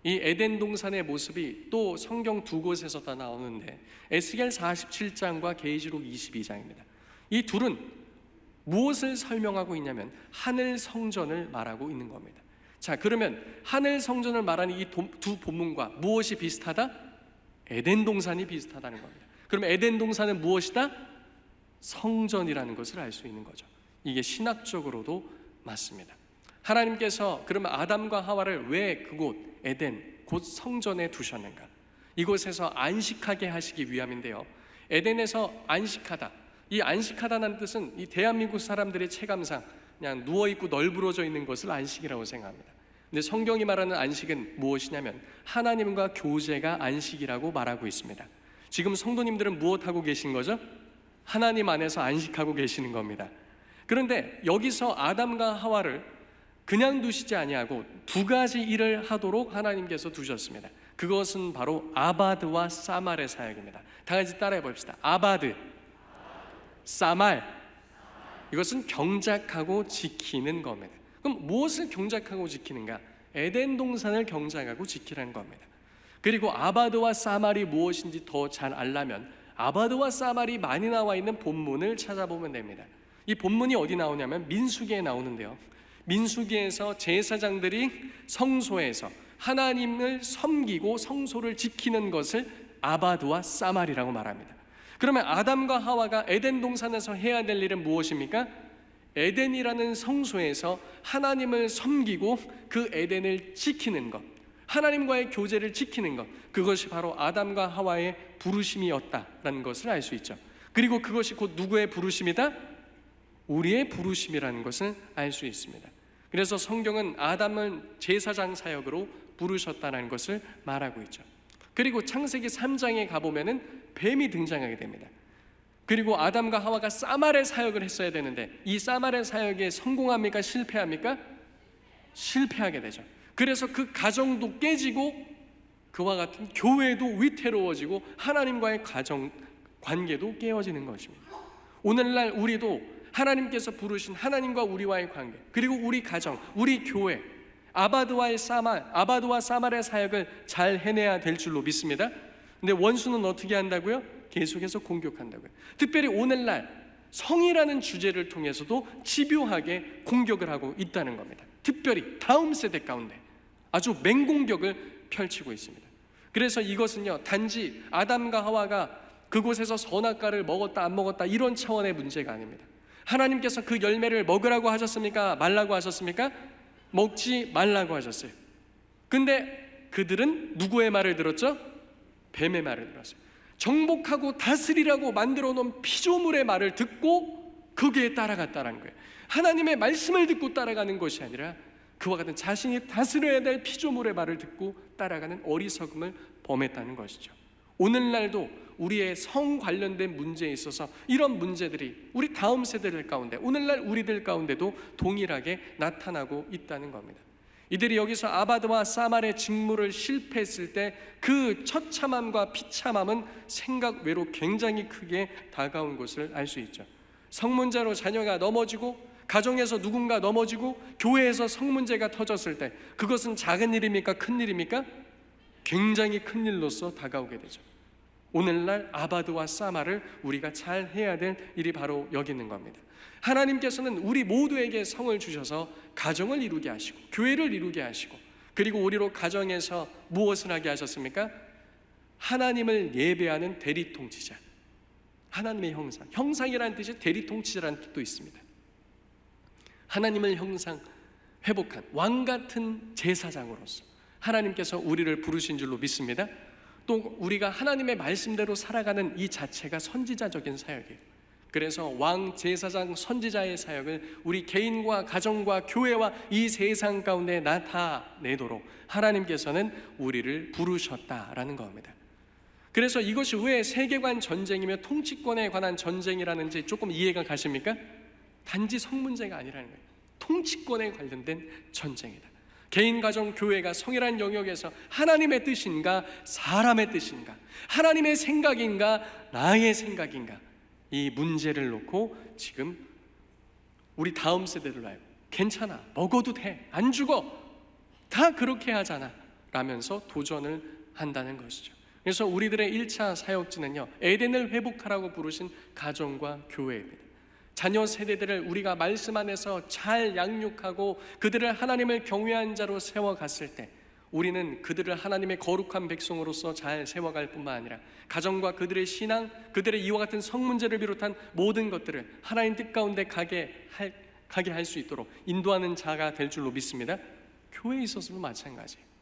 이 에덴 동산의 모습이 또 성경 2곳에서 다 나오는데, 에스겔 47장과 계시록 22장입니다. 이 둘은 무엇을 설명하고 있냐면 하늘 성전을 말하고 있는 겁니다. 자, 그러면 하늘 성전을 말하는 이 두 본문과 무엇이 비슷하다? 에덴 동산이 비슷하다는 겁니다. 그럼 에덴 동산은 무엇이다? 성전이라는 것을 알 수 있는 거죠. 이게 신학적으로도 맞습니다. 하나님께서 그러면 아담과 하와를 왜 그곳 에덴 곧 성전에 두셨는가? 이곳에서 안식하게 하시기 위함인데요, 에덴에서 안식하다, 이 안식하다는 뜻은 이 대한민국 사람들의 체감상 그냥 누워있고 널브러져 있는 것을 안식이라고 생각합니다. 근데 성경이 말하는 안식은 무엇이냐면 하나님과 교제가 안식이라고 말하고 있습니다. 지금 성도님들은 무엇하고 계신 거죠? 하나님 안에서 안식하고 계시는 겁니다. 그런데 여기서 아담과 하와를 그냥 두시지 아니하고 2가지 일을 하도록 하나님께서 두셨습니다. 그것은 바로 아바드와 사말의 사역입니다. 다 같이 따라해 봅시다. 아바드, 사말. 이것은 경작하고 지키는 겁니다. 그럼 무엇을 경작하고 지키는가? 에덴 동산을 경작하고 지키라는 겁니다. 그리고 아바드와 사말이 무엇인지 더 잘 알려면 아바드와 사말이 많이 나와 있는 본문을 찾아보면 됩니다. 이 본문이 어디 나오냐면 민수기에 나오는데요, 민수기에서 제사장들이 성소에서 하나님을 섬기고 성소를 지키는 것을 아바드와 사말이라고 말합니다. 그러면 아담과 하와가 에덴 동산에서 해야 될 일은 무엇입니까? 에덴이라는 성소에서 하나님을 섬기고 그 에덴을 지키는 것, 하나님과의 교제를 지키는 것, 그것이 바로 아담과 하와의 부르심이었다라는 것을 알 수 있죠. 그리고 그것이 곧 누구의 부르심이다? 우리의 부르심이라는 것을 알 수 있습니다. 그래서 성경은 아담은 제사장 사역으로 부르셨다는 것을 말하고 있죠. 그리고 창세기 3장에 가보면은 뱀이 등장하게 됩니다. 그리고 아담과 하와가 사말의 사역을 했어야 되는데 이 사말의 사역에 성공합니까? 실패합니까? 실패하게 되죠. 그래서 그 가정도 깨지고 그와 같은 교회도 위태로워지고 하나님과의 가정 관계도 깨어지는 것입니다. 오늘날 우리도 하나님께서 부르신 하나님과 우리와의 관계, 그리고 우리 가정, 우리 교회, 아바드와 사말의 사역을 잘 해내야 될 줄로 믿습니다. 근데 원수는 어떻게 한다고요? 계속해서 공격한다고요. 특별히 오늘날 성이라는 주제를 통해서도 집요하게 공격을 하고 있다는 겁니다. 특별히 다음 세대 가운데 아주 맹공격을 펼치고 있습니다. 그래서 이것은요, 단지 아담과 하와가 그곳에서 선악과를 먹었다 안 먹었다 이런 차원의 문제가 아닙니다. 하나님께서 그 열매를 먹으라고 하셨습니까? 말라고 하셨습니까? 먹지 말라고 하셨어요. 근데 그들은 누구의 말을 들었죠? 뱀의 말을 들었어요. 정복하고 다스리라고 만들어 놓은 피조물의 말을 듣고 거기에 따라갔다는 거예요. 하나님의 말씀을 듣고 따라가는 것이 아니라 그와 같은 자신이 다스려야 될 피조물의 말을 듣고 따라가는 어리석음을 범했다는 것이죠. 오늘날도 우리의 성 관련된 문제에 있어서 이런 문제들이 우리 다음 세대들 가운데, 오늘날 우리들 가운데도 동일하게 나타나고 있다는 겁니다. 이들이 여기서 아바드와 사말의 직무를 실패했을 때 그 처참함과 비참함은 생각 외로 굉장히 크게 다가온 것을 알 수 있죠. 성문제로 자녀가 넘어지고, 가정에서 누군가 넘어지고, 교회에서 성문제가 터졌을 때 그것은 작은 일입니까? 큰 일입니까? 굉장히 큰 일로서 다가오게 되죠. 오늘날 아바드와 사마를 우리가 잘 해야 될 일이 바로 여기 있는 겁니다. 하나님께서는 우리 모두에게 성을 주셔서 가정을 이루게 하시고 교회를 이루게 하시고, 그리고 우리로 가정에서 무엇을 하게 하셨습니까? 하나님을 예배하는 대리통치자, 하나님의 형상, 형상이라는 뜻이 대리통치자라는 뜻도 있습니다. 하나님을 형상 회복한 왕같은 제사장으로서 하나님께서 우리를 부르신 줄로 믿습니다. 또 우리가 하나님의 말씀대로 살아가는 이 자체가 선지자적인 사역이에요. 그래서 왕, 제사장, 선지자의 사역을 우리 개인과 가정과 교회와 이 세상 가운데 나타내도록 하나님께서는 우리를 부르셨다라는 겁니다. 그래서 이것이 왜 세계관 전쟁이며 통치권에 관한 전쟁이라는지 조금 이해가 가십니까? 단지 성문제가 아니라는 거예요. 통치권에 관련된 전쟁이다. 개인, 가정, 교회가 성이라는 영역에서 하나님의 뜻인가 사람의 뜻인가, 하나님의 생각인가 나의 생각인가, 이 문제를 놓고 지금 우리 다음 세대들로 알고 괜찮아, 먹어도 돼, 안 죽어, 다 그렇게 하잖아 라면서 도전을 한다는 것이죠. 그래서 우리들의 1차 사역지는요, 에덴을 회복하라고 부르신 가정과 교회입니다. 자녀 세대들을 우리가 말씀 안에서 잘 양육하고 그들을 하나님을 경외한 자로 세워갔을 때 우리는 그들을 하나님의 거룩한 백성으로서 잘 세워갈 뿐만 아니라 가정과 그들의 신앙, 그들의 이와 같은 성문제를 비롯한 모든 것들을 하나님 뜻 가운데 가게 할 수 있도록 인도하는 자가 될 줄로 믿습니다. 교회에 있어서도 마찬가지예요.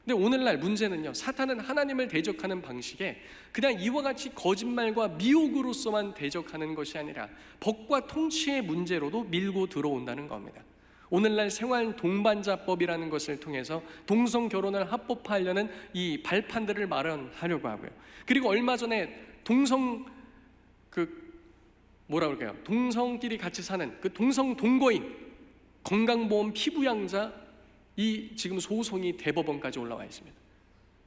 근데 오늘날 문제는요, 사탄은 하나님을 대적하는 방식에 그냥 이와 같이 거짓말과 미혹으로서만 대적하는 것이 아니라 법과 통치의 문제로도 밀고 들어온다는 겁니다. 오늘날 생활 동반자법이라는 것을 통해서 동성 결혼을 합법화하려는 이 발판들을 마련하려고 하고요. 그리고 얼마 전에 동성끼리 같이 사는 그 동성 동거인 건강보험 피부양자 이 지금 소송이 대법원까지 올라와 있습니다.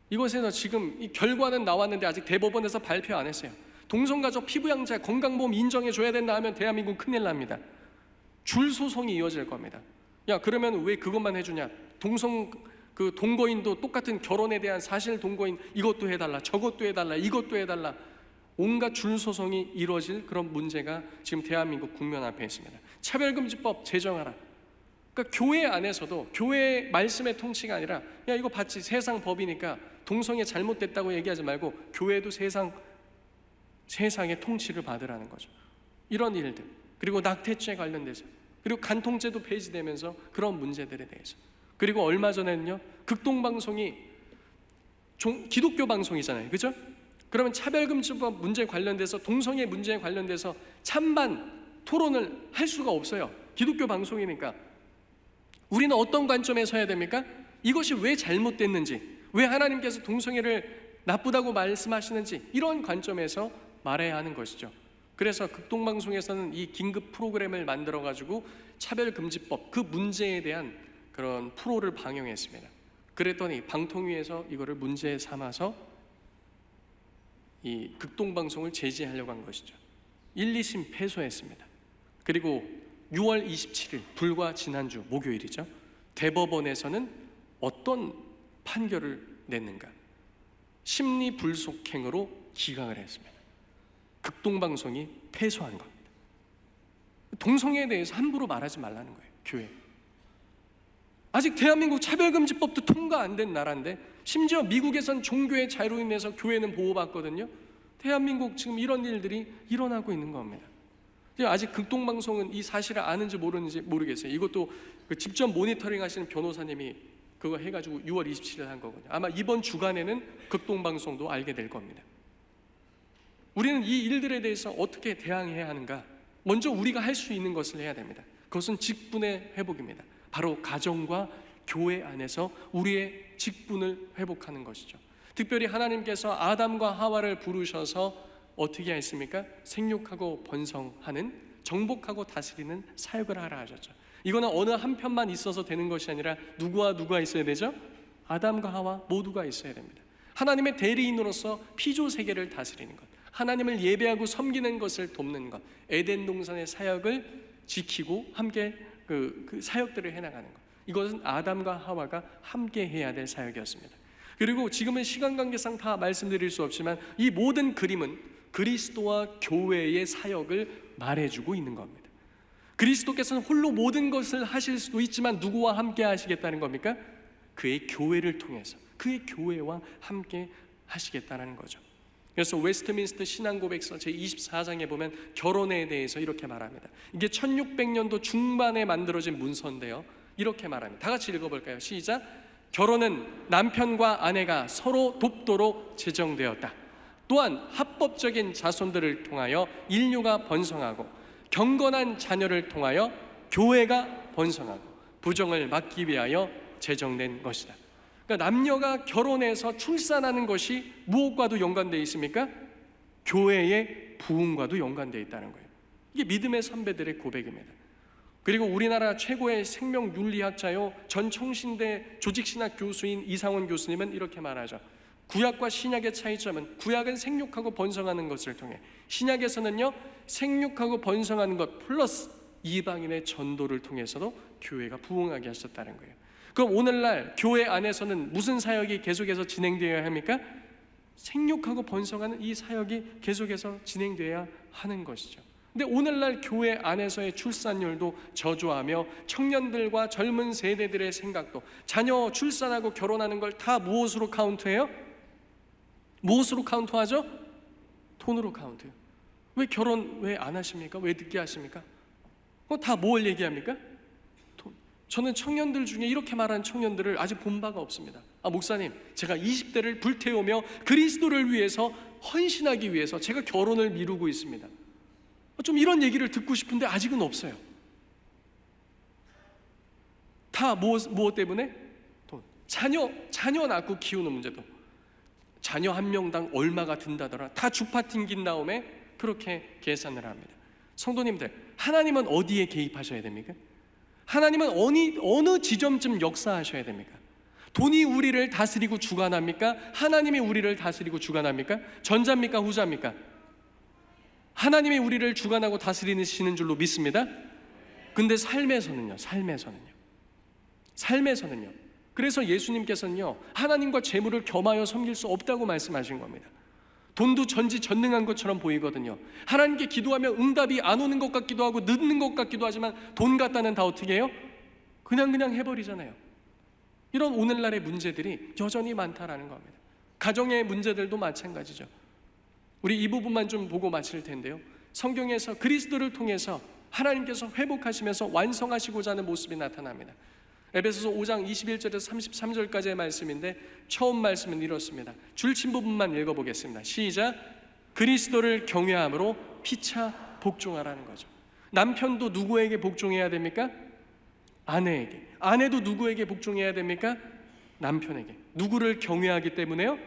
이것에서 지금 이 결과는 나왔는데 아직 대법원에서 발표 안 했어요. 동성가족 피부양자 건강보험 인정해줘야 된다 하면 대한민국 큰일 납니다. 줄 소송이 이어질 겁니다. 야, 그러면 왜 그것만 해주냐? 동거인도 똑같은 결혼에 대한 사실 동거인 이것도 해달라, 저것도 해달라, 이것도 해달라, 온갖 줄 소송이 이루어질 그런 문제가 지금 대한민국 국면 앞에 있습니다. 차별금지법 제정하라. 그러니까 교회 안에서도 교회 말씀의 통치가 아니라 야, 이거 봤지, 세상 법이니까 동성애 잘못됐다고 얘기하지 말고 교회도 세상의 통치를 받으라는 거죠. 이런 일들, 그리고 낙태죄 관련돼서, 그리고 간통죄도 폐지되면서 그런 문제들에 대해서, 그리고 얼마 전에는요, 극동방송이 기독교 방송이잖아요, 그죠? 그러면 차별금지법 문제 관련돼서, 동성애 문제에 관련돼서 찬반 토론을 할 수가 없어요. 기독교 방송이니까. 우리는 어떤 관점에서 해야 됩니까? 이것이 왜 잘못됐는지, 왜 하나님께서 동성애를 나쁘다고 말씀하시는지, 이런 관점에서 말해야 하는 것이죠. 그래서 극동방송에서는 이 긴급 프로그램을 만들어가지고 차별금지법 그 문제에 대한 그런 프로를 방영했습니다. 그랬더니 방통위에서 이거를 문제 삼아서 이 극동방송을 제지하려고 한 것이죠. 1, 2심 패소했습니다. 그리고 6월 27일, 불과 지난주 목요일이죠, 대법원에서는 어떤 판결을 냈는가? 심리불속행으로 기각을 했습니다. 극동방송이 패소한 겁니다. 동성애에 대해서 함부로 말하지 말라는 거예요, 교회. 아직 대한민국 차별금지법도 통과 안 된 나라인데, 심지어 미국에선 종교의 자유로 인해서 교회는 보호받거든요. 대한민국 지금 이런 일들이 일어나고 있는 겁니다. 아직 극동방송은 이 사실을 아는지 모르는지 모르겠어요. 이것도 직접 모니터링 하시는 변호사님이 그거 해가지고 6월 27일 한 거거든요. 아마 이번 주간에는 극동방송도 알게 될 겁니다. 우리는 이 일들에 대해서 어떻게 대항해야 하는가? 먼저 우리가 할 수 있는 것을 해야 됩니다. 그것은 직분의 회복입니다. 바로 가정과 교회 안에서 우리의 직분을 회복하는 것이죠. 특별히 하나님께서 아담과 하와를 부르셔서 어떻게 했습니까? 생육하고 번성하는, 정복하고 다스리는 사역을 하라 하셨죠. 이거는 어느 한 편만 있어서 되는 것이 아니라 누구와 누가 있어야 되죠? 아담과 하와 모두가 있어야 됩니다. 하나님의 대리인으로서 피조 세계를 다스리는 것, 하나님을 예배하고 섬기는 것을 돕는 것, 에덴 동산의 사역을 지키고 함께 그 사역들을 해나가는 것, 이것은 아담과 하와가 함께 해야 될 사역이었습니다. 그리고 지금은 시간 관계상 다 말씀드릴 수 없지만 이 모든 그림은 그리스도와 교회의 사역을 말해주고 있는 겁니다. 그리스도께서는 홀로 모든 것을 하실 수도 있지만 누구와 함께 하시겠다는 겁니까? 그의 교회를 통해서, 그의 교회와 함께 하시겠다는 거죠. 그래서 웨스트민스터 신앙고백서 제24장에 보면 결혼에 대해서 이렇게 말합니다. 이게 1600년도 중반에 만들어진 문서인데요, 이렇게 말합니다. 다 같이 읽어볼까요? 시작. 결혼은 남편과 아내가 서로 돕도록 제정되었다. 또한 합법적인 자손들을 통하여 인류가 번성하고 경건한 자녀를 통하여 교회가 번성하고 부정을 막기 위하여 제정된 것이다. 그러니까 남녀가 결혼해서 출산하는 것이 무엇과도 연관되어 있습니까? 교회의 부흥과도 연관되어 있다는 거예요. 이게 믿음의 선배들의 고백입니다. 그리고 우리나라 최고의 생명윤리학자요 전 청신대 조직신학 교수인 이상원 교수님은 이렇게 말하죠. 구약과 신약의 차이점은 구약은 생육하고 번성하는 것을 통해, 신약에서는요 생육하고 번성하는 것 플러스 이방인의 전도를 통해서도 교회가 부흥하게 하셨다는 거예요. 그럼 오늘날 교회 안에서는 무슨 사역이 계속해서 진행되어야 합니까? 생육하고 번성하는 이 사역이 계속해서 진행되어야 하는 것이죠. 근데 오늘날 교회 안에서의 출산율도 저조하며 청년들과 젊은 세대들의 생각도 자녀 출산하고 결혼하는 걸 다 무엇으로 카운트해요? 무엇으로 카운트하죠? 돈으로 카운트해요. 왜 결혼 왜 안 하십니까? 왜 늦게 하십니까? 다 뭘 얘기합니까? 돈. 저는 청년들 중에 이렇게 말하는 청년들을 아직 본 바가 없습니다. 목사님, 제가 20대를 불태우며 그리스도를 위해서 헌신하기 위해서 제가 결혼을 미루고 있습니다. 좀 이런 얘기를 듣고 싶은데 아직은 없어요. 다 무엇 때문에? 돈. 자녀 낳고 키우는 문제도, 자녀 한 명당 얼마가 든다더라 다 주파 튕긴 다음에 그렇게 계산을 합니다. 성도님들, 하나님은 어디에 개입하셔야 됩니까? 하나님은 어느 지점쯤 역사하셔야 됩니까? 돈이 우리를 다스리고 주관합니까? 하나님이 우리를 다스리고 주관합니까? 전자입니까? 후자입니까? 하나님이 우리를 주관하고 다스리시는 줄로 믿습니다. 근데 삶에서는요. 그래서 예수님께서는요 하나님과 재물을 겸하여 섬길 수 없다고 말씀하신 겁니다. 돈도 전지전능한 것처럼 보이거든요. 하나님께 기도하면 응답이 안 오는 것 같기도 하고 늦는 것 같기도 하지만 돈 갖다는 다 어떻게 해요? 그냥 해버리잖아요. 이런 오늘날의 문제들이 여전히 많다라는 겁니다. 가정의 문제들도 마찬가지죠. 우리 이 부분만 좀 보고 마칠 텐데요, 성경에서 그리스도를 통해서 하나님께서 회복하시면서 완성하시고자 하는 모습이 나타납니다. 에베소서 5장 21절에서 33절까지의 말씀인데 처음 말씀은 이렇습니다. 줄친 부분만 읽어보겠습니다. 시작. 그리스도를 경외함으로 피차 복종하라는 거죠. 남편도 누구에게 복종해야 됩니까? 아내에게. 아내도 누구에게 복종해야 됩니까? 남편에게. 누구를 경외하기 때문에요?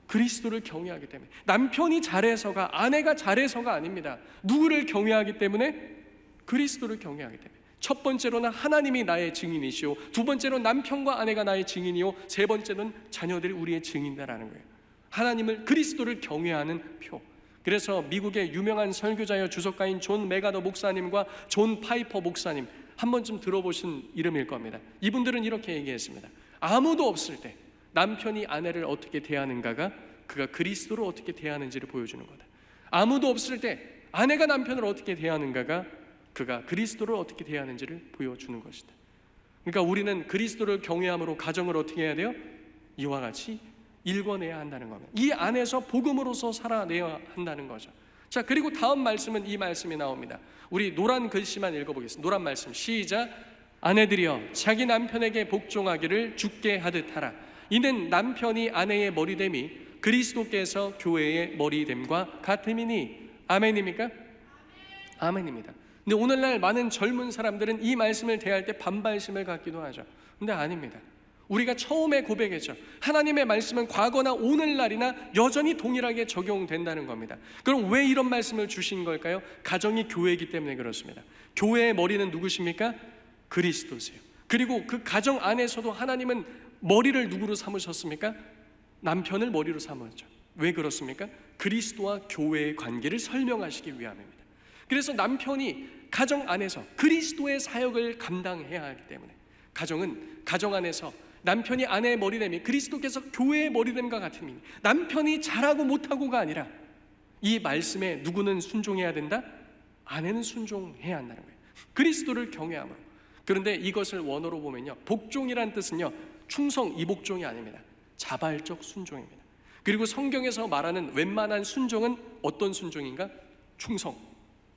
그리스도를 경외하기 때문에. 남편이 잘해서가, 아내가 잘해서가 아닙니다. 누구를 경외하기 때문에? 그리스도를 경외하기 때문에. 첫 번째로는 하나님이 나의 증인이시오, 두 번째로 남편과 아내가 나의 증인이요, 세 번째는 자녀들이 우리의 증인이라는 거예요. 하나님을, 그리스도를 경외하는 표. 그래서 미국의 유명한 설교자여 주석가인 존 메가더 목사님과 존 파이퍼 목사님, 한 번쯤 들어보신 이름일 겁니다. 이분들은 이렇게 얘기했습니다. 아무도 없을 때 남편이 아내를 어떻게 대하는가가 그가 그리스도를 어떻게 대하는지를 보여주는 거다. 아무도 없을 때 아내가 남편을 어떻게 대하는가가 그가 그리스도를 어떻게 대하는지를 보여주는 것이다. 그러니까 우리는 그리스도를 경외함으로 가정을 어떻게 해야 돼요? 이와 같이 일궈내야 한다는 겁니다. 이 안에서 복음으로서 살아내야 한다는 거죠. 자, 그리고 다음 말씀은 이 말씀이 나옵니다. 우리 노란 글씨만 읽어보겠습니다. 노란 말씀 시작. 아내들이여 자기 남편에게 복종하기를 주께 하듯 하라. 이는 남편이 아내의 머리됨이 그리스도께서 교회의 머리됨과 같음이니. 아멘입니까? 아멘입니다. 근데 오늘날 많은 젊은 사람들은 이 말씀을 대할 때 반발심을 갖기도 하죠. 근데 아닙니다. 우리가 처음에 고백했죠. 하나님의 말씀은 과거나 오늘날이나 여전히 동일하게 적용된다는 겁니다. 그럼 왜 이런 말씀을 주신 걸까요? 가정이 교회이기 때문에 그렇습니다. 교회의 머리는 누구십니까? 그리스도세요. 그리고 그 가정 안에서도 하나님은 머리를 누구로 삼으셨습니까? 남편을 머리로 삼았죠. 왜 그렇습니까? 그리스도와 교회의 관계를 설명하시기 위함입니다. 그래서 남편이 가정 안에서 그리스도의 사역을 감당해야 하기 때문에 가정은 가정 안에서 남편이 아내의 머리됨이 그리스도께서 교회의 머리됨과 같으니 남편이 잘하고 못하고가 아니라 이 말씀에 누구는 순종해야 된다? 아내는 순종해야 한다는 거예요. 그리스도를 경외함으로. 그런데 이것을 원어로 보면요, 복종이란 뜻은요, 충성, 이복종이 아닙니다. 자발적 순종입니다. 그리고 성경에서 말하는 웬만한 순종은 어떤 순종인가? 충성,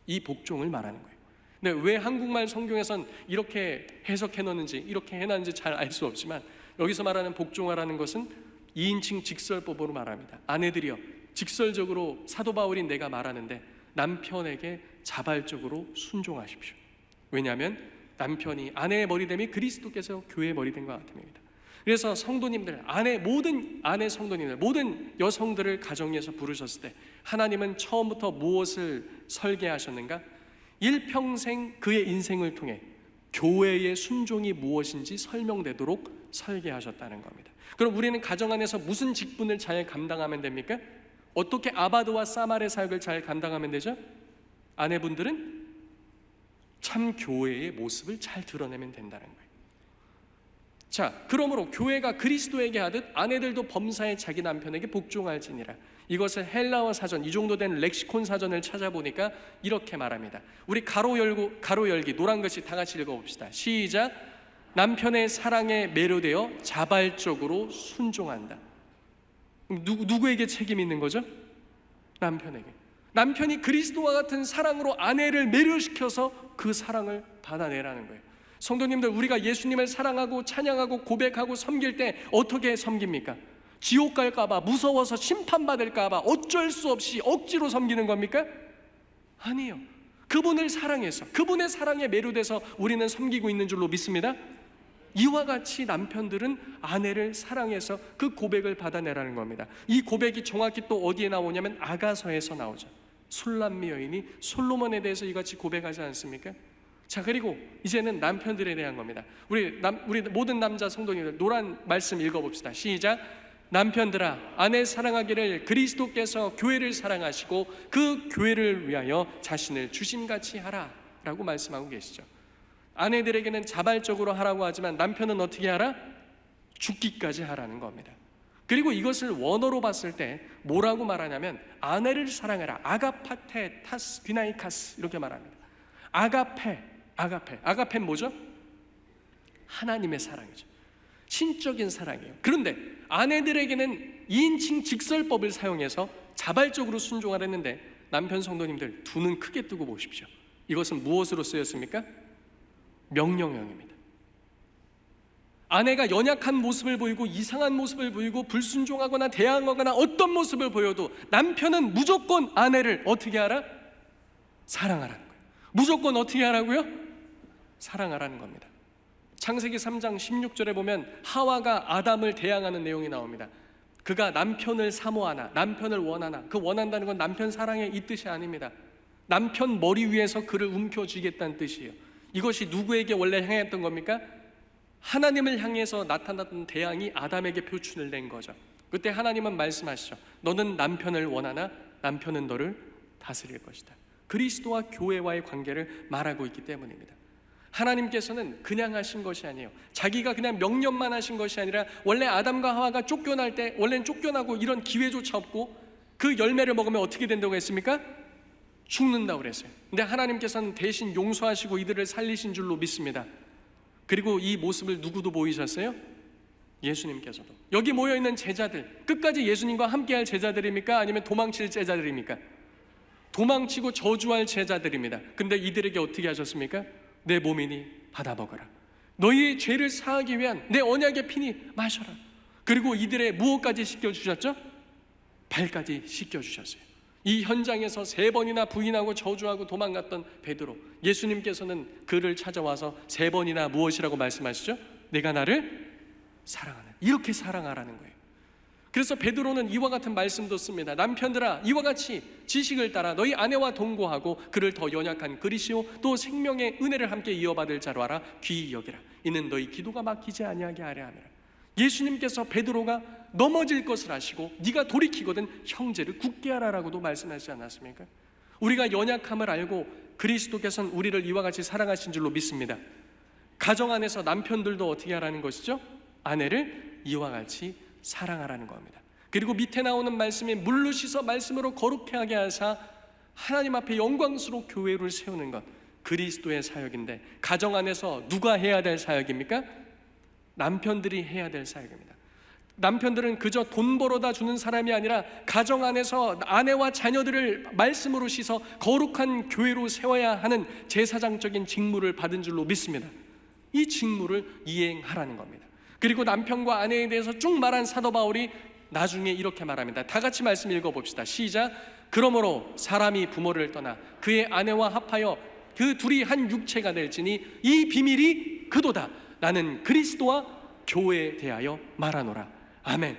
이 복종을 말하는 거예요. 근데 왜 한국말 성경에선 이렇게 해석해 놓는지, 이렇게 해놨는지 잘 알 수 없지만 여기서 말하는 복종하라는 것은 2인칭 직설법으로 말합니다. 아내들이여 직설적으로 사도 바울이 내가 말하는데 남편에게 자발적으로 순종하십시오. 왜냐하면 남편이 아내의 머리됨이 그리스도께서 교회의 머리됨과 같음입니다. 그래서 성도님들, 모든 아내 성도님들, 모든 여성들을 가정에서 부르셨을 때 하나님은 처음부터 무엇을 설계하셨는가? 일평생 그의 인생을 통해 교회의 순종이 무엇인지 설명되도록 설계하셨다는 겁니다. 그럼 우리는 가정 안에서 무슨 직분을 잘 감당하면 됩니까? 어떻게 아바드와 사말의 사역을 잘 감당하면 되죠? 아내분들은 참 교회의 모습을 잘 드러내면 된다는 거예요. 자, 그러므로 교회가 그리스도에게 하듯 아내들도 범사에 자기 남편에게 복종할지니라. 이것을 헬라어 사전, 이 정도 된 렉시콘 사전을 찾아보니까 이렇게 말합니다. 우리 가로 열기 노란 글씨 다 같이 읽어봅시다. 시작. 남편의 사랑에 매료되어 자발적으로 순종한다. 누구에게 책임이 있는 거죠? 남편에게. 남편이 그리스도와 같은 사랑으로 아내를 매료시켜서 그 사랑을 받아내라는 거예요. 성도님들, 우리가 예수님을 사랑하고 찬양하고 고백하고 섬길 때 어떻게 섬깁니까? 지옥 갈까봐, 무서워서 심판받을까봐 어쩔 수 없이 억지로 섬기는 겁니까? 아니에요. 그분을 사랑해서, 그분의 사랑에 매료돼서 우리는 섬기고 있는 줄로 믿습니다. 이와 같이 남편들은 아내를 사랑해서 그 고백을 받아내라는 겁니다. 이 고백이 정확히 또 어디에 나오냐면 아가서에서 나오죠. 술람미 여인이 솔로몬에 대해서 이같이 고백하지 않습니까? 자, 그리고 이제는 남편들에 대한 겁니다. 우리 모든 남자 성도님들 노란 말씀 읽어봅시다. 시작. 남편들아, 아내 사랑하기를 그리스도께서 교회를 사랑하시고 그 교회를 위하여 자신을 주심같이 하라 라고 말씀하고 계시죠. 아내들에게는 자발적으로 하라고 하지만 남편은 어떻게 하라? 죽기까지 하라는 겁니다. 그리고 이것을 원어로 봤을 때 뭐라고 말하냐면 아내를 사랑해라. 아가파테 타스 귀나이카스 이렇게 말합니다. 아가페는 뭐죠? 하나님의 사랑이죠. 신적인 사랑이에요. 그런데 아내들에게는 2인칭 직설법을 사용해서 자발적으로 순종하랬는데 남편 성도님들 두 눈 크게 뜨고 보십시오. 이것은 무엇으로 쓰였습니까? 명령형입니다. 아내가 연약한 모습을 보이고 이상한 모습을 보이고 불순종하거나 대항하거나 어떤 모습을 보여도 남편은 무조건 아내를 어떻게 하라? 사랑하라는 거예요. 무조건 어떻게 하라고요? 사랑하라는 겁니다. 창세기 3장 16절에 보면 하와가 아담을 대항하는 내용이 나옵니다. 그가 남편을 사모하나 남편을 원하나, 그 원한다는 건 남편 사랑의 이 뜻이 아닙니다. 남편 머리 위에서 그를 움켜쥐겠다는 뜻이에요. 이것이 누구에게 원래 향했던 겁니까? 하나님을 향해서 나타났던 대항이 아담에게 표출을 낸 거죠. 그때 하나님은 말씀하시죠. 너는 남편을 원하나 남편은 너를 다스릴 것이다. 그리스도와 교회와의 관계를 말하고 있기 때문입니다. 하나님께서는 그냥 하신 것이 아니에요. 자기가 그냥 명령만 하신 것이 아니라 원래 아담과 하와가 쫓겨날 때 원래는 쫓겨나고 이런 기회조차 없고 그 열매를 먹으면 어떻게 된다고 했습니까? 죽는다고 그랬어요. 근데 하나님께서는 대신 용서하시고 이들을 살리신 줄로 믿습니다. 그리고 이 모습을 누구도 보이셨어요? 예수님께서도. 여기 모여있는 제자들, 끝까지 예수님과 함께할 제자들입니까? 아니면 도망칠 제자들입니까? 도망치고 저주할 제자들입니다. 근데 이들에게 어떻게 하셨습니까? 내 몸이니 받아 먹어라. 너희의 죄를 사하기 위한 내 언약의 피니 마셔라. 그리고 이들의 무엇까지 씻겨주셨죠? 발까지 씻겨주셨어요. 이 현장에서 3번이나 부인하고 저주하고 도망갔던 베드로, 예수님께서는 그를 찾아와서 3번이나 무엇이라고 말씀하시죠? 내가 나를 사랑하는, 이렇게 사랑하라는 거예요. 그래서 베드로는 이와 같은 말씀도 씁니다. 남편들아, 이와 같이 지식을 따라 너희 아내와 동거하고 그를 더 연약한 그리시오 또 생명의 은혜를 함께 이어받을 자로 알아 귀히 여기라. 이는 너희 기도가 막히지 아니하게 하려 함이라. 예수님께서 베드로가 넘어질 것을 아시고 네가 돌이키거든 형제를 굳게 하라라고도 말씀하시지 않았습니까? 우리가 연약함을 알고 그리스도께서는 우리를 이와 같이 사랑하신 줄로 믿습니다. 가정 안에서 남편들도 어떻게 하라는 것이죠? 아내를 이와 같이 사랑하라는 겁니다. 그리고 밑에 나오는 말씀이 물로 씻어 말씀으로 거룩해 하게 하사 하나님 앞에 영광스러운 교회를 세우는 것, 그리스도의 사역인데 가정 안에서 누가 해야 될 사역입니까? 남편들이 해야 될 사역입니다. 남편들은 그저 돈 벌어다 주는 사람이 아니라 가정 안에서 아내와 자녀들을 말씀으로 씻어 거룩한 교회로 세워야 하는 제사장적인 직무를 받은 줄로 믿습니다. 이 직무를 이행하라는 겁니다. 그리고 남편과 아내에 대해서 쭉 말한 사도 바울이 나중에 이렇게 말합니다. 다 같이 말씀 읽어봅시다. 시작. 그러므로 사람이 부모를 떠나 그의 아내와 합하여 그 둘이 한 육체가 될지니 이 비밀이 그도다. 나는 그리스도와 교회에 대하여 말하노라. 아멘.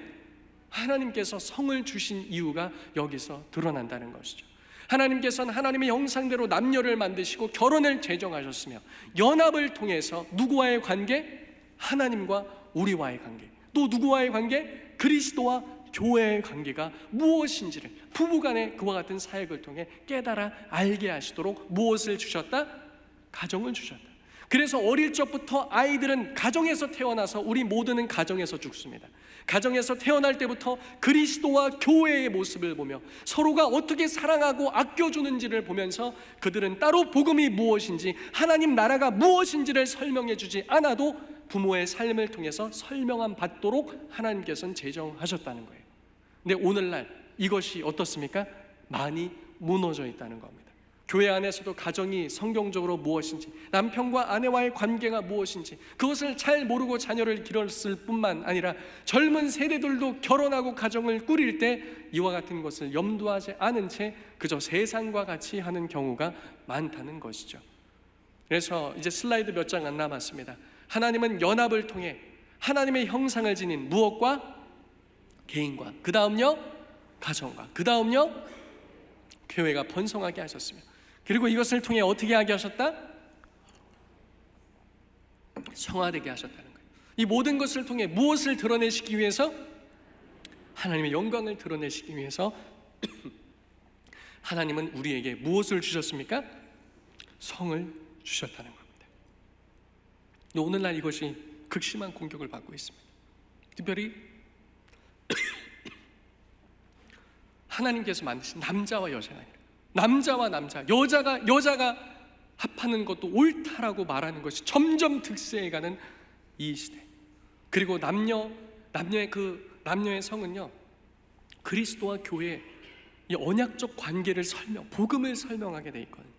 하나님께서 성을 주신 이유가 여기서 드러난다는 것이죠. 하나님께서는 하나님의 형상대로 남녀를 만드시고 결혼을 제정하셨으며 연합을 통해서 누구와의 관계? 하나님과 우리와의 관계, 또 누구와의 관계? 그리스도와 교회의 관계가 무엇인지를 부부간의 그와 같은 사역을 통해 깨달아 알게 하시도록 무엇을 주셨다? 가정을 주셨다. 그래서 어릴 적부터 아이들은 가정에서 태어나서 우리 모두는 가정에서 죽습니다. 가정에서 태어날 때부터 그리스도와 교회의 모습을 보며 서로가 어떻게 사랑하고 아껴주는지를 보면서 그들은 따로 복음이 무엇인지 하나님 나라가 무엇인지를 설명해 주지 않아도 부모의 삶을 통해서 설명함 받도록 하나님께서는 제정하셨다는 거예요. 근데 오늘날 이것이 어떻습니까? 많이 무너져 있다는 겁니다. 교회 안에서도 가정이 성경적으로 무엇인지, 남편과 아내와의 관계가 무엇인지 그것을 잘 모르고 자녀를 기르었을 뿐만 아니라 젊은 세대들도 결혼하고 가정을 꾸릴 때 이와 같은 것을 염두하지 않은 채 그저 세상과 같이 하는 경우가 많다는 것이죠. 그래서 이제 슬라이드 몇 장 안 남았습니다. 하나님은 연합을 통해 하나님의 형상을 지닌 무엇과? 개인과, 그 다음요 가정과, 그 다음요 교회가 번성하게 하셨으며, 그리고 이것을 통해 어떻게 하게 하셨다? 성화되게 하셨다는 거예요. 이 모든 것을 통해 무엇을 드러내시기 위해서? 하나님의 영광을 드러내시기 위해서 하나님은 우리에게 무엇을 주셨습니까? 성을 주셨다는 겁니다. 오늘날 이것이 극심한 공격을 받고 있습니다. 특별히 하나님께서 만드신 남자와 여자가 아니라 남자와 남자, 여자가 합하는 것도 옳다라고 말하는 것이 점점 득세해가는 이 시대. 그리고 남녀의 성은요 그리스도와 교회의 이 언약적 관계를 복음을 설명하게 돼 있거든요.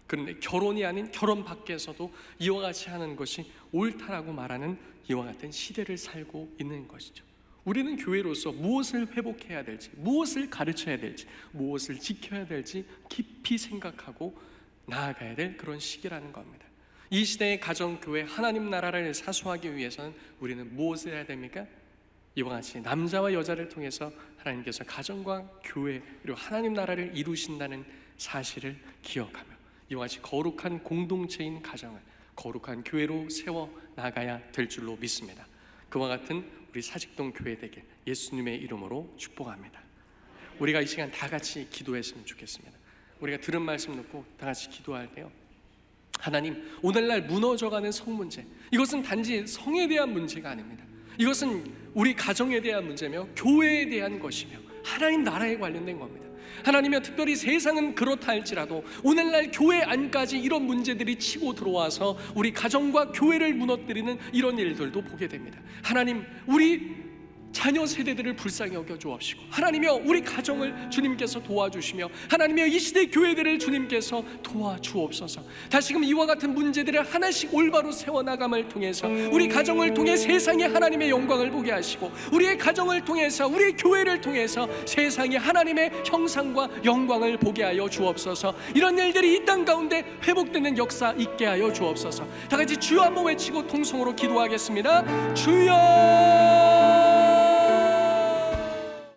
그런데 결혼이 아닌 결혼 밖에서도 이와 같이 하는 것이 옳다라고 말하는 이와 같은 시대를 살고 있는 것이죠. 우리는 교회로서 무엇을 회복해야 될지, 무엇을 가르쳐야 될지, 무엇을 지켜야 될지 깊이 생각하고 나아가야 될 그런 시기라는 겁니다. 이 시대의 가정, 교회, 하나님 나라를 사수하기 위해서는 우리는 무엇을 해야 됩니까? 이와 같이 남자와 여자를 통해서 하나님께서 가정과 교회 그리고 하나님 나라를 이루신다는 사실을 기억하며 이와 같이 거룩한 공동체인 가정을 거룩한 교회로 세워 나가야 될 줄로 믿습니다. 그와 같은 우리 사직동 교회 되게 예수님의 이름으로 축복합니다. 우리가 이 시간 다 같이 기도했으면 좋겠습니다. 우리가 들은 말씀 듣고 다 같이 기도할 때요, 하나님, 오늘날 무너져가는 성 문제, 이것은 단지 성에 대한 문제가 아닙니다. 이것은 우리 가정에 대한 문제며 교회에 대한 것이며 하나님 나라에 관련된 겁니다. 하나님이여, 특별히 세상은 그렇다 할지라도 오늘날 교회 안까지 이런 문제들이 치고 들어와서 우리 가정과 교회를 무너뜨리는 이런 일들도 보게 됩니다. 하나님, 우리 자녀 세대들을 불쌍히 여겨 주옵시고, 하나님이여 우리 가정을 주님께서 도와주시며, 하나님이여 이 시대 교회들을 주님께서 도와주옵소서. 다시금 이와 같은 문제들을 하나씩 올바로 세워나감을 통해서 우리 가정을 통해 세상에 하나님의 영광을 보게 하시고, 우리의 가정을 통해서, 우리 교회를 통해서 세상에 하나님의 형상과 영광을 보게 하여 주옵소서. 이런 일들이 이 땅 가운데 회복되는 역사 있게 하여 주옵소서. 다 같이 주여 한번 외치고 통성으로 기도하겠습니다. 주여